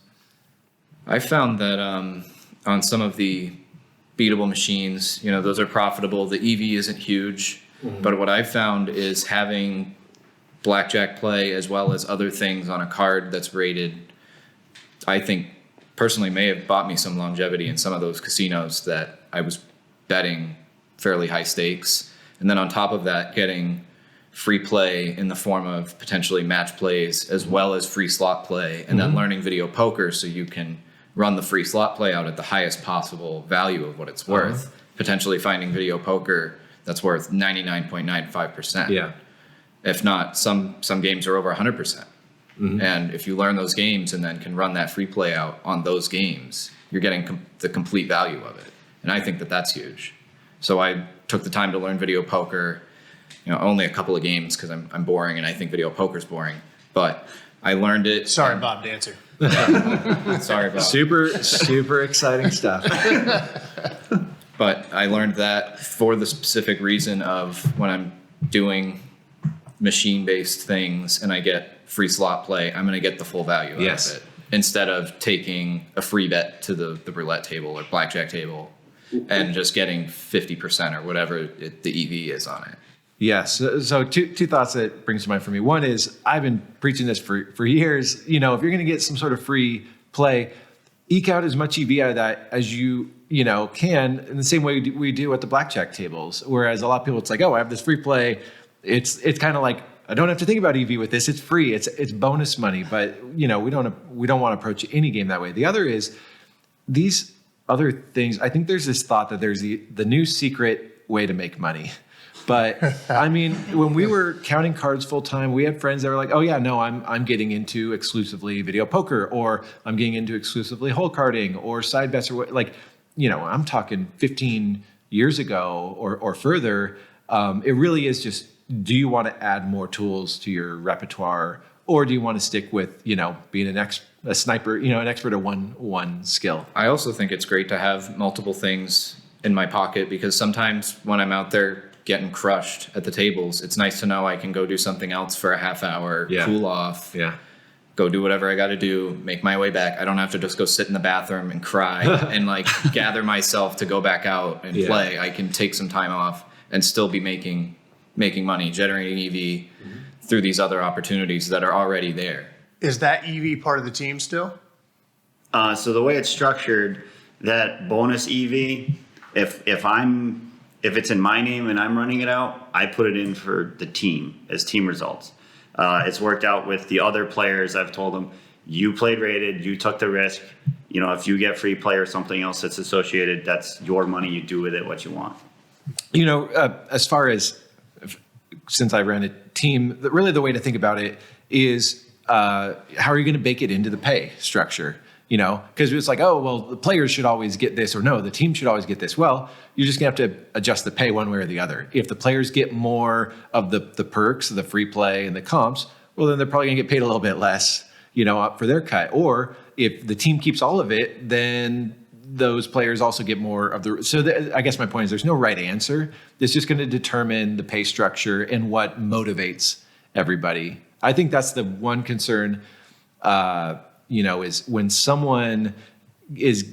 I found that on some of the beatable machines, those are profitable. The EV isn't huge, but what I found is having blackjack play as well as other things on a card that's rated, I think personally may have bought me some longevity in some of those casinos that I was betting fairly high stakes. And then on top of that, getting free play in the form of potentially match plays as well as free slot play, and then learning video poker so you can run the free slot play out at the highest possible value of what it's worth, potentially finding video poker that's worth 99.95%. Yeah. If not, some games are over 100%. And if you learn those games and then can run that free play out on those games, you're getting the complete value of it. And I think that that's huge. So I took the time to learn video poker, only a couple of games because I'm boring and I think video poker's boring. But I learned it. Sorry, Bob Dancer. Sorry about Super exciting stuff. But I learned that for the specific reason of when I'm doing machine-based things and I get free slot play, I'm going to get the full value out Yes. of it. Instead of taking a free bet to the roulette table or blackjack table and just getting 50% or whatever the EV is on it. Yes. So two thoughts that brings to mind for me. One is I've been preaching this for years. If you're going to get some sort of free play, eke out as much EV out of that as you can in the same way we do at the blackjack tables. Whereas a lot of people, it's like, oh, I have this free play. It's kind of like, I don't have to think about EV with this. It's free. It's bonus money. But we don't want to approach any game that way. The other is these other things. I think there's this thought that there's the new secret way to make money. But I mean, when we were counting cards full time, we had friends that were like, "Oh yeah, no, I'm getting into exclusively video poker, or I'm getting into exclusively hole carding, or side bets, or what." Like, I'm talking 15 years ago or further. It really is just, do you want to add more tools to your repertoire, or do you want to stick with being a sniper, an expert at one skill? I also think it's great to have multiple things in my pocket, because sometimes when I'm out there getting crushed at the tables, it's nice to know I can go do something else for a half hour, cool off, go do whatever I got to do, make my way back. I don't have to just go sit in the bathroom and cry and gather myself to go back out and play. I can take some time off and still be making money, generating EV through these other opportunities that are already there. Is that EV part of the team still? So the way it's structured, that bonus EV, if it's in my name and I'm running it out, I put it in for the team as team results. It's worked out with the other players. I've told them, you played rated, you took the risk. If you get free play or something else that's associated, that's your money. You do with it what you want. As far as, since I ran a team, really the way to think about it is, how are you going to bake it into the pay structure? Because it's like, oh, well, the players should always get this, or no, the team should always get this. Well, you're just going to have to adjust the pay one way or the other. If the players get more of the perks, the free play and the comps, well, then they're probably going to get paid a little bit less, up for their cut. Or if the team keeps all of it, then those players also get more of the. So I guess my point is, there's no right answer. It's just going to determine the pay structure and what motivates everybody. I think that's the one concern. Is when someone is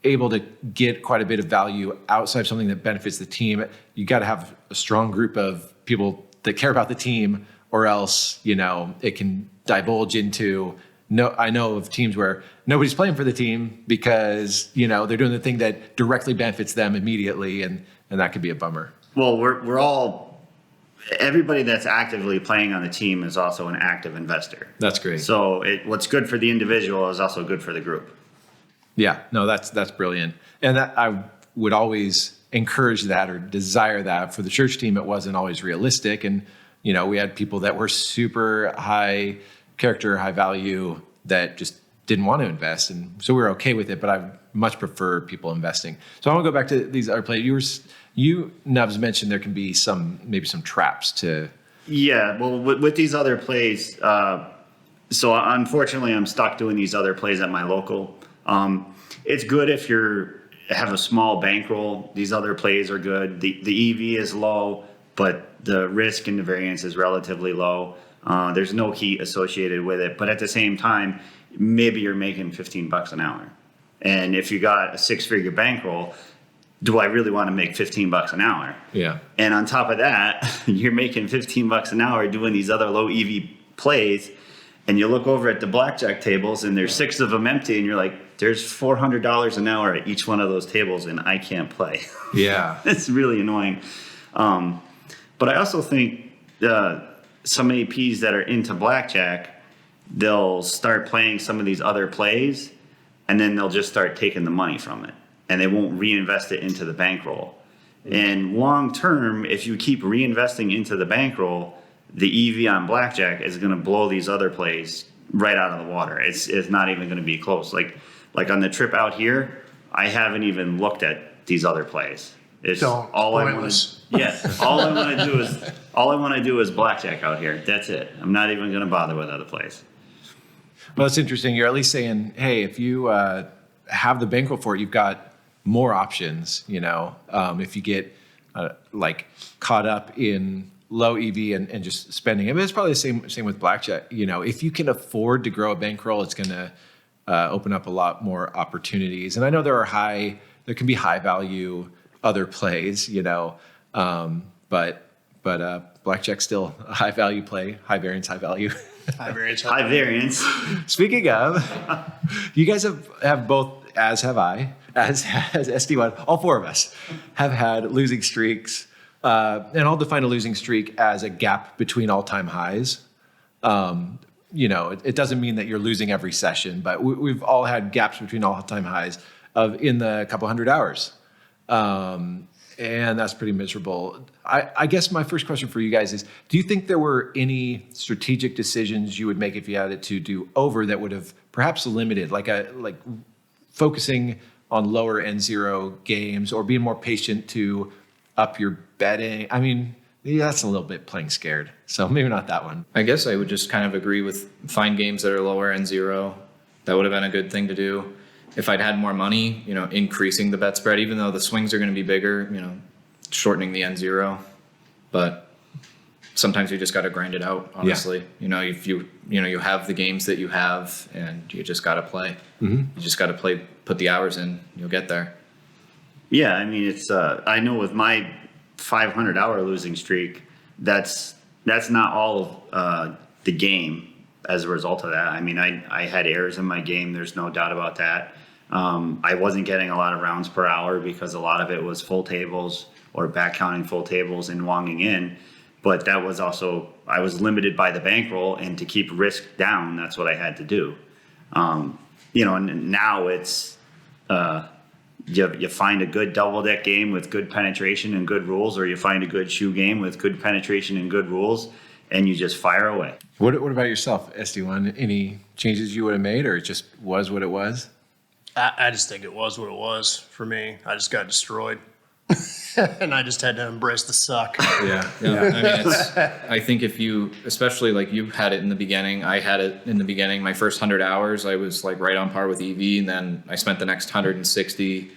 able to get quite a bit of value outside of something that benefits the team, you got to have a strong group of people that care about the team, or else, it can divulge into, I know of teams where nobody's playing for the team because, they're doing the thing that directly benefits them immediately. And that could be a bummer. Well, everybody that's actively playing on the team is also an active investor. That's great. So what's good for the individual is also good for the group. Yeah, no, that's brilliant. And that, I would always encourage that or desire that. For the church team, it wasn't always realistic. And, we had people that were super high character, high value that just didn't want to invest. And so we were okay with it, but I much prefer people investing. So I want to go back to these other players. You, Nubs, mentioned there can be maybe some traps to. Yeah, well, with these other plays, so unfortunately I'm stuck doing these other plays at my local. It's good if have a small bankroll. These other plays are good. The EV is low, but the risk and the variance is relatively low. There's no heat associated with it, but at the same time, maybe you're making $15 an hour. And if you got a 6-figure bankroll, do I really want to make $15 an hour? Yeah. And on top of that, you're making $15 an hour doing these other low EV plays, and you look over at the blackjack tables and there's 6 of them empty, and you're like, there's $400 an hour at each one of those tables, and I can't play. Yeah. It's really annoying. But I also think some APs that are into blackjack, they'll start playing some of these other plays, and then they'll just start taking the money from it, and they won't reinvest it into the bankroll. And long term, if you keep reinvesting into the bankroll, the EV on blackjack is going to blow these other plays right out of the water. It's not even going to be close. Like on the trip out here, I haven't even looked at these other plays. It's all I want to do is blackjack out here. That's it. I'm not even going to bother with other plays. Well, it's interesting. You're at least saying, hey, if you have the bankroll for it, you've got more options. If you get like caught up in low EV and just spending it. I mean, it's probably the same with blackjack. If you can afford to grow a bankroll, it's going to open up a lot more opportunities. And I know there can be high value other plays, but blackjack's still a high value play, high variance, high value. High variance. High variance. Speaking of, you guys have both, as have I, as has SD1, all four of us have had losing streaks. And I'll define a losing streak as a gap between all-time highs. It doesn't mean that you're losing every session, but we've all had gaps between all-time highs in the couple hundred hours. And that's pretty miserable. I guess my first question for you guys is, do you think there were any strategic decisions you would make if you had it to do over that would have perhaps limited, like focusing on lower N0 games or being more patient to up your betting? I mean, yeah, that's a little bit playing scared. So maybe not that one. I guess I would just kind of agree with find games that are lower N0. That would have been a good thing to do. If I'd had more money, increasing the bet spread, even though the swings are going to be bigger, shortening the N0. But sometimes you just got to grind it out, honestly. Yeah. If you have the games that you have and you just got to play. Mm-hmm. You just got to play, put the hours in, you'll get there. Yeah, I mean, it's I know with my 500-hour losing streak, that's not all of the game as a result of that. I mean, I had errors in my game. There's no doubt about that. I wasn't getting a lot of rounds per hour because a lot of it was full tables or back counting full tables and wonging in. But that was also, I was limited by the bankroll, and to keep risk down, that's what I had to do. And now it's, you find a good double deck game with good penetration and good rules, or you find a good shoe game with good penetration and good rules, and you just fire away. What about yourself, SD1? Any changes you would have made, or it just was what it was? I just think it was what it was for me. I just got destroyed. And I just had to embrace the suck. Yeah. I mean, I think if you, especially like you had it in the beginning, I had it in the beginning. My first 100 hours, I was like right on par with EV, and then I spent the next 160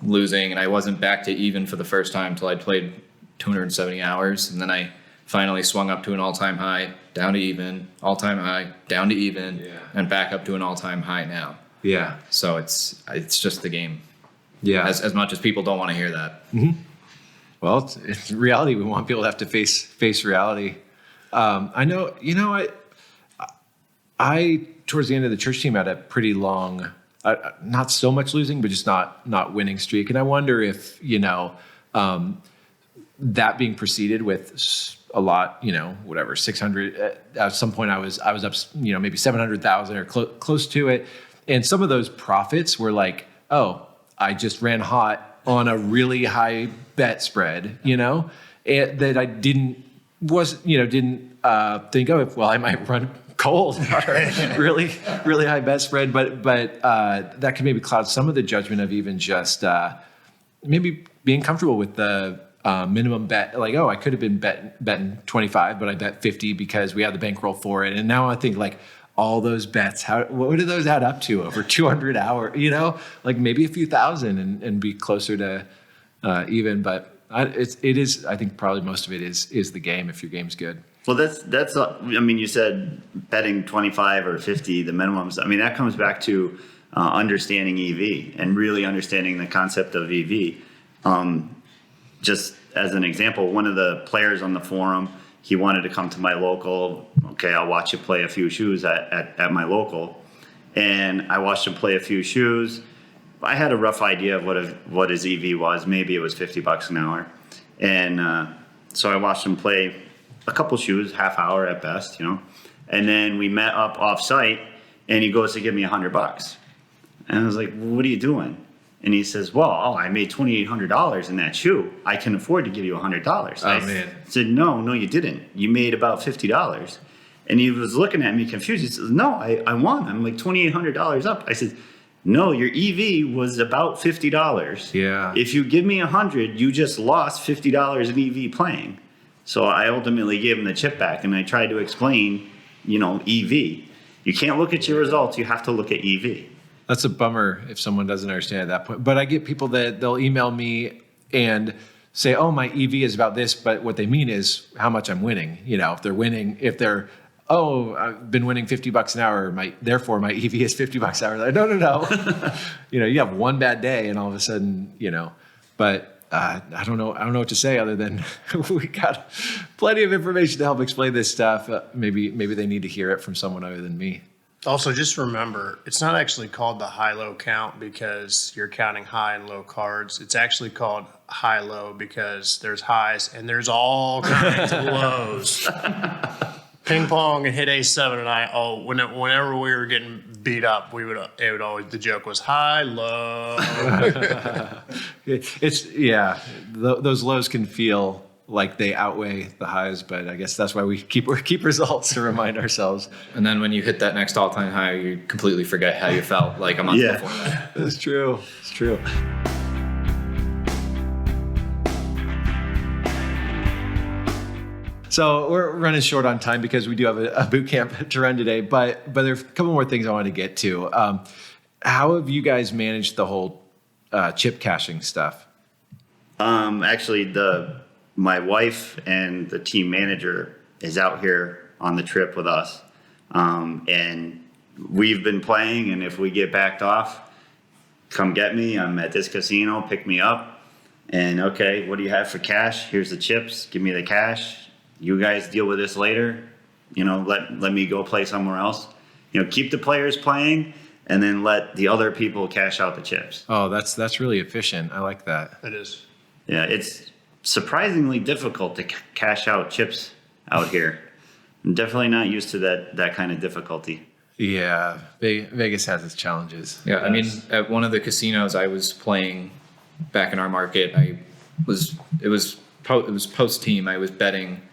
losing, and I wasn't back to even for the first time until I'd played 270 hours, and then I finally swung up to an all-time high, down to even, all-time high, down to even, and back up to an all-time high now. Yeah. So it's just the game. Yeah. As much as people don't want to hear that. Mm-hmm. Well, it's reality. We want people to have to face reality. I know, I towards the end of the church team had a pretty long, not so much losing, but just not winning streak. And I wonder if, that being preceded with a lot, 600, at some point I was up, maybe 700,000 or close to it. And some of those profits were like, oh, I just ran hot on a really high bet spread, and that I didn't think of, well, I might run cold, really, really high bet spread, but that could maybe cloud some of the judgment of even just maybe being comfortable with the minimum bet. Like, oh, I could have been betting 25, but I bet 50 because we had the bankroll for it. And now I think like, all those bets, what do those add up to over 200 hours? Like maybe a few thousand and be closer to even. But it is. I think probably most of it is the game. If your game's good. Well, that's. I mean, you said betting 25 or 50, the minimums. I mean, that comes back to understanding EV and really understanding the concept of EV. Just as an example, one of the players on the forum, he wanted to come to my local. Okay, I'll watch you play a few shoes at my local. And I watched him play a few shoes. I had a rough idea of what his EV was. Maybe it was $50 an hour. And so I watched him play a couple shoes, half hour at best, And then we met up off site, and he goes to give me $100. And I was like, what are you doing? And he says, I made $2,800 in that shoe. I can afford to give you $100. Man. I said, no, you didn't. You made about $50. And he was looking at me confused. He says, no, I won. I'm like $2,800 up. I said, no, your EV was about $50. Yeah. If you give me 100, you just lost $50 in EV playing. So I ultimately gave him the chip back, and I tried to explain, EV. You can't look at your results. You have to look at EV. That's a bummer if someone doesn't understand at that point. But I get people that they'll email me and say, oh, my EV is about this, but what they mean is how much I'm winning. You know, if they're, oh, I've been winning $50 an hour, therefore my EV is $50 an hour. Like, no. You know, you have one bad day and all of a sudden, you know, but I don't know what to say other than we got plenty of information to help explain this stuff. Maybe they need to hear it from someone other than me. Also, just remember, it's not actually called the high-low count because you're counting high and low cards. It's actually called high-low because there's highs and there's all kinds of lows. Ping pong and hit A7 and whenever we were getting beat up, the joke was high, low. Those lows can feel like they outweigh the highs, but I guess that's why we keep results to remind ourselves. And then when you hit that next all-time high, you completely forget how you felt like a month before that. It's true. It's true. So we're running short on time because we do have a boot camp to run today, but there's a couple more things I want to get to. How have you guys managed the whole chip caching stuff? Actually, my wife and the team manager is out here on the trip with us. And we've been playing, and if we get backed off, come get me. I'm at this casino, pick me up. And okay, what do you have for cash? Here's the chips. Give me the cash. You guys deal with this later. You know, let me go play somewhere else. You know, keep the players playing and then let the other people cash out the chips. Oh, that's really efficient. I like that. It is. Yeah, it's surprisingly difficult to cash out chips out here. I'm definitely not used to that kind of difficulty. Yeah, Vegas has its challenges. Yeah, I mean, at one of the casinos I was playing back in our market, it was post team. I was betting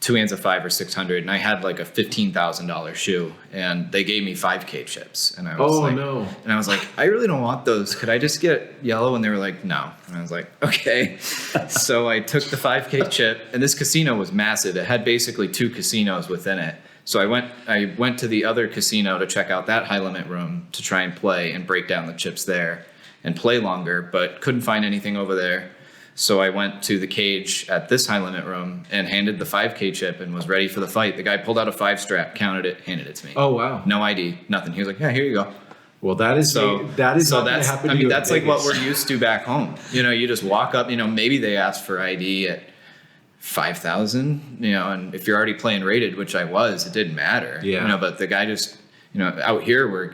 2 hands of 5 or 600, and I had like a $15,000 shoe, and they gave me 5K chips, and I was like, I really don't want those. Could I just get yellow? And they were like, no. And I was like, okay. So I took the 5K chip, and this casino was massive. It had basically 2 casinos within it. So I went to the other casino to check out that high limit room to try and play and break down the chips there and play longer, but couldn't find anything over there. So I went to the cage at this high limit room and handed the 5K chip and was ready for the fight. The guy pulled out a 5-strap, counted it, handed it to me. Oh wow! No ID, nothing. He was like, "Yeah, here you go." Well, that's like what we're used to back home. You know, you just walk up. You know, maybe they ask for ID at 5,000. You know, and if you're already playing rated, which I was, it didn't matter. Yeah. You know, but the guy just, you know, out here we're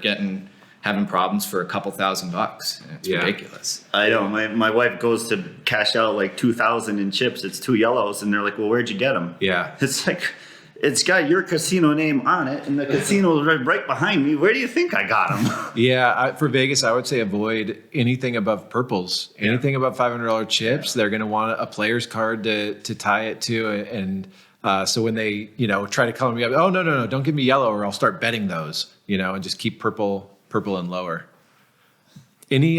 having problems for a couple $1,000. It's ridiculous. I know. My wife goes to cash out like 2,000 in chips. It's 2 yellows, and they're like, "Well, where'd you get them?" Yeah. It's like, it's got your casino name on it, and the casino is right behind me. Where do you think I got them? Yeah, for Vegas, I would say avoid anything above purples. Anything above $500 chips, they're going to want a player's card to tie it to, and so when they try to color me up, oh no, don't give me yellow, or I'll start betting those, and just keep purple and lower. Any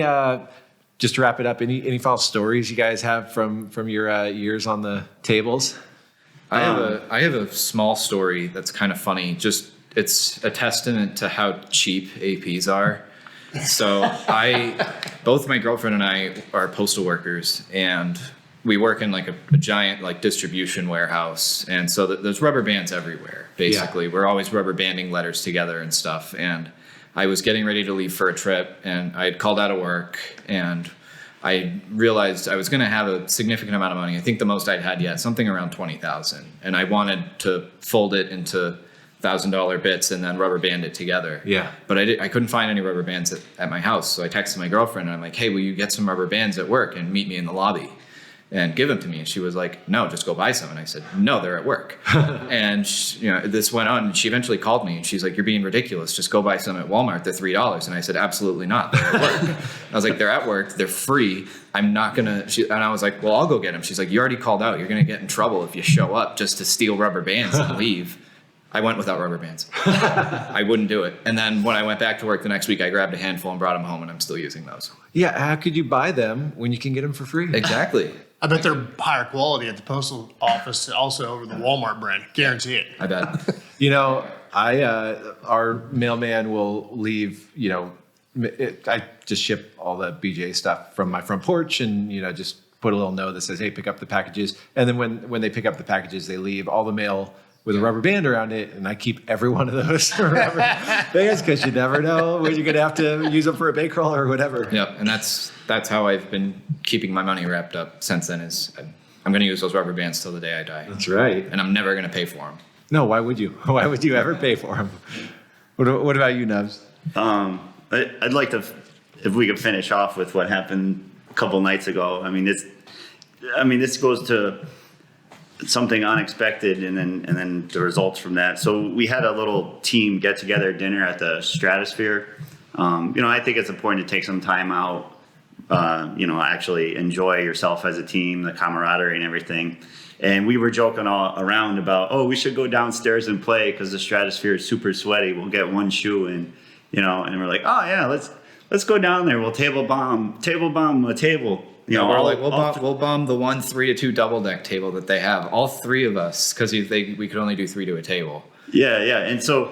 just to wrap it up, any final stories you guys have from your years on the tables? I have a small story that's kind of funny. Just it's a testament to how cheap APs are. So both my girlfriend and I are postal workers, and we work in like a giant like distribution warehouse, and so there's rubber bands everywhere. Basically, we're always rubber banding letters together and stuff. And I was getting ready to leave for a trip, and I had called out of work, and I realized I was going to have a significant amount of money. I think the most I'd had yet, something around $20,000, and I wanted to fold it into $1,000 bits and then rubber band it together. Yeah. But I couldn't find any rubber bands at my house, so I texted my girlfriend, and I'm like, "Hey, will you get some rubber bands at work and meet me in the lobby and give them to me?" And she was like, "No, just go buy some." And I said, "No, they're at work." And this went on, and she eventually called me, and she's like, "You're being ridiculous. Just go buy some at Walmart. They're $3. And I said, "Absolutely not. They're at work." I was like, "They're at work. They're free. I'm not gonna." And I was like, "Well, I'll go get them." She's like, "You already called out. You're gonna get in trouble if you show up just to steal rubber bands and leave." I went without rubber bands. I wouldn't do it. And then when I went back to work the next week, I grabbed a handful and brought them home, and I'm still using those. Yeah, how could you buy them when you can get them for free? Exactly. I bet they're higher quality at the postal office also over the Walmart brand. Guarantee it. I bet. Our mailman will leave, I just ship all the BJ stuff from my front porch and, just put a little note that says, hey, pick up the packages. And then when they pick up the packages, they leave all the mail with a rubber band around it. And I keep every one of those rubber bands because you never know when you're going to have to use them for a bankroll or whatever. Yep. And that's how I've been keeping my money wrapped up since then is I'm going to use those rubber bands till the day I die. That's right. And I'm never going to pay for them. No, why would you? Why would you ever pay for them? What about you, Nubs? I'd like to, if we could finish off with what happened a couple nights ago. This goes to something unexpected, and then the results from that. So we had a little team get together dinner at the Stratosphere. I think it's important to take some time out. Actually enjoy yourself as a team, the camaraderie and everything. And we were joking all around about, we should go downstairs and play because the Stratosphere is super sweaty. We'll get one shoe and we're like, oh yeah, let's go down there. We'll table bomb a table. We'll bomb the 1-3-2 double deck table that they have. All three of us, because we could only do 3 to a table. Yeah. And so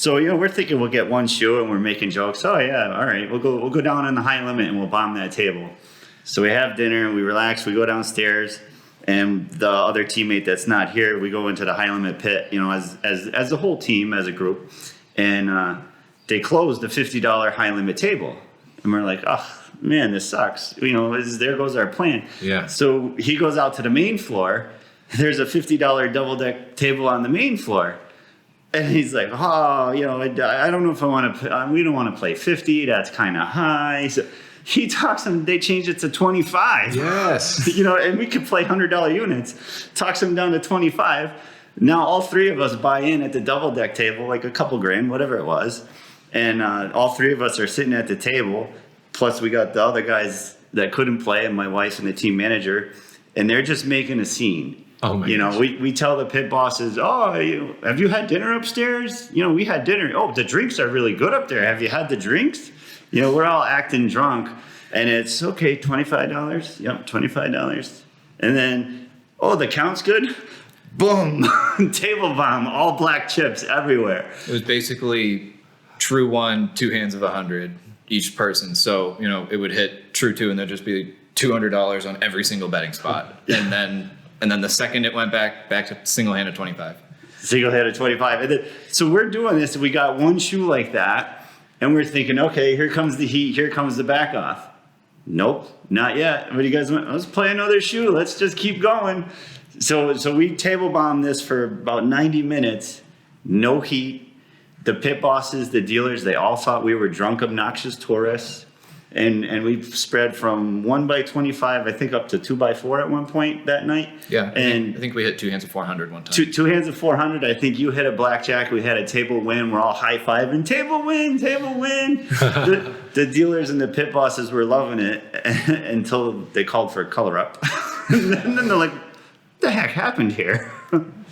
we're thinking we'll get one shoe and we're making jokes. Oh yeah, all right, we'll go down in the high limit and we'll bomb that table. So we have dinner and we relax. We go downstairs. And the other teammate that's not here, we go into the high limit pit, as a whole team, as a group, and they closed the $50 high limit table, and we're like, oh man, this sucks. There goes our plan. Yeah. So he goes out to the main floor. There's a $50 double deck table on the main floor, and he's like, I don't know if I want to. We don't want to play 50. That's kind of high. So, he talks them, they changed it to 25. Yes. And we could play $100 units. Talks them down to 25. Now all three of us buy in at the double deck table, like a couple grand, whatever it was. And all three of us are sitting at the table. Plus we got the other guys that couldn't play and my wife and the team manager. And they're just making a scene. Oh my gosh. We tell the pit bosses, have you had dinner upstairs? We had dinner. Oh, the drinks are really good up there. Have you had the drinks? We're all acting drunk, and it's okay, $25. Yep, $25. And then, the count's good. Boom, table bomb, all black chips everywhere. It was basically true 1, 2 hands of 100 each person. So it would hit true 2, and there'd just be $200 on every single betting spot. And then the second it went back to single handed 25. Single handed 25. And then, so we're doing this. We got one shoe like that. And we're thinking, okay, here comes the heat, here comes the back off. Nope, not yet. But you guys went, let's play another shoe. Let's just keep going. So we table bombed this for about 90 minutes. No heat. The pit bosses, the dealers, they all thought we were drunk, obnoxious tourists. And we spread from 1x25, I think, up to 2x4 at one point that night. Yeah, and I think we hit 2 hands of 400 one time. Two hands of 400. I think you hit a blackjack. We had a table win. We're all high-fiving. Table win, table win. The dealers and the pit bosses were loving it until they called for a color up. And then they're like, what the heck happened here?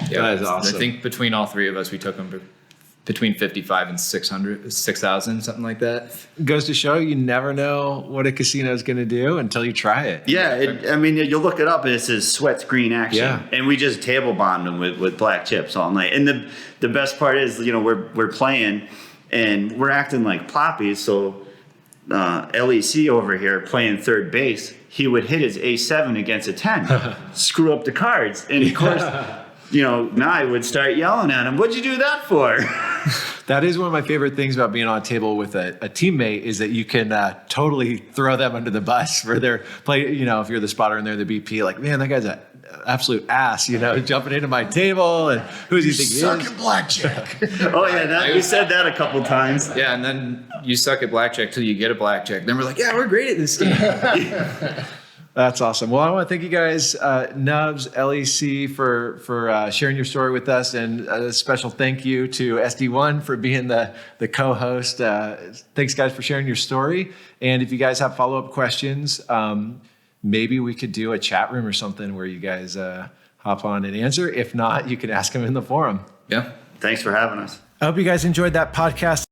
Yeah, that is awesome. I think between all three of us, we took them between 55 and 6,000, something like that. Goes to show you never know what a casino is going to do until you try it. Yeah, you look it up and it says sweat screen action. Yeah. And we just table bombed them with black chips all night. And the best part is, we're playing and we're acting like ploppies. So LEC over here playing third base, he would hit his A7 against a 10, screw up the cards. And of course, Nye would start yelling at him, what'd you do that for? That is one of my favorite things about being on a table with a teammate is that you can totally throw them under the bus for their play. If you're the spotter and they're the BP, like, man, that guy's an absolute ass, jumping into my table. And who does he think he is? Suck at blackjack. Oh, yeah, we said that a couple times. Yeah, and then you suck at blackjack till you get a blackjack. Then we're like, yeah, we're great at this game. That's awesome. Well, I want to thank you guys, Nubs, LEC, for sharing your story with us, and a special thank you to SD1 for being the co-host. Thanks, guys, for sharing your story. And if you guys have follow-up questions, maybe we could do a chat room or something where you guys hop on and answer. If not, you can ask them in the forum. Yeah. Thanks for having us. I hope you guys enjoyed that podcast.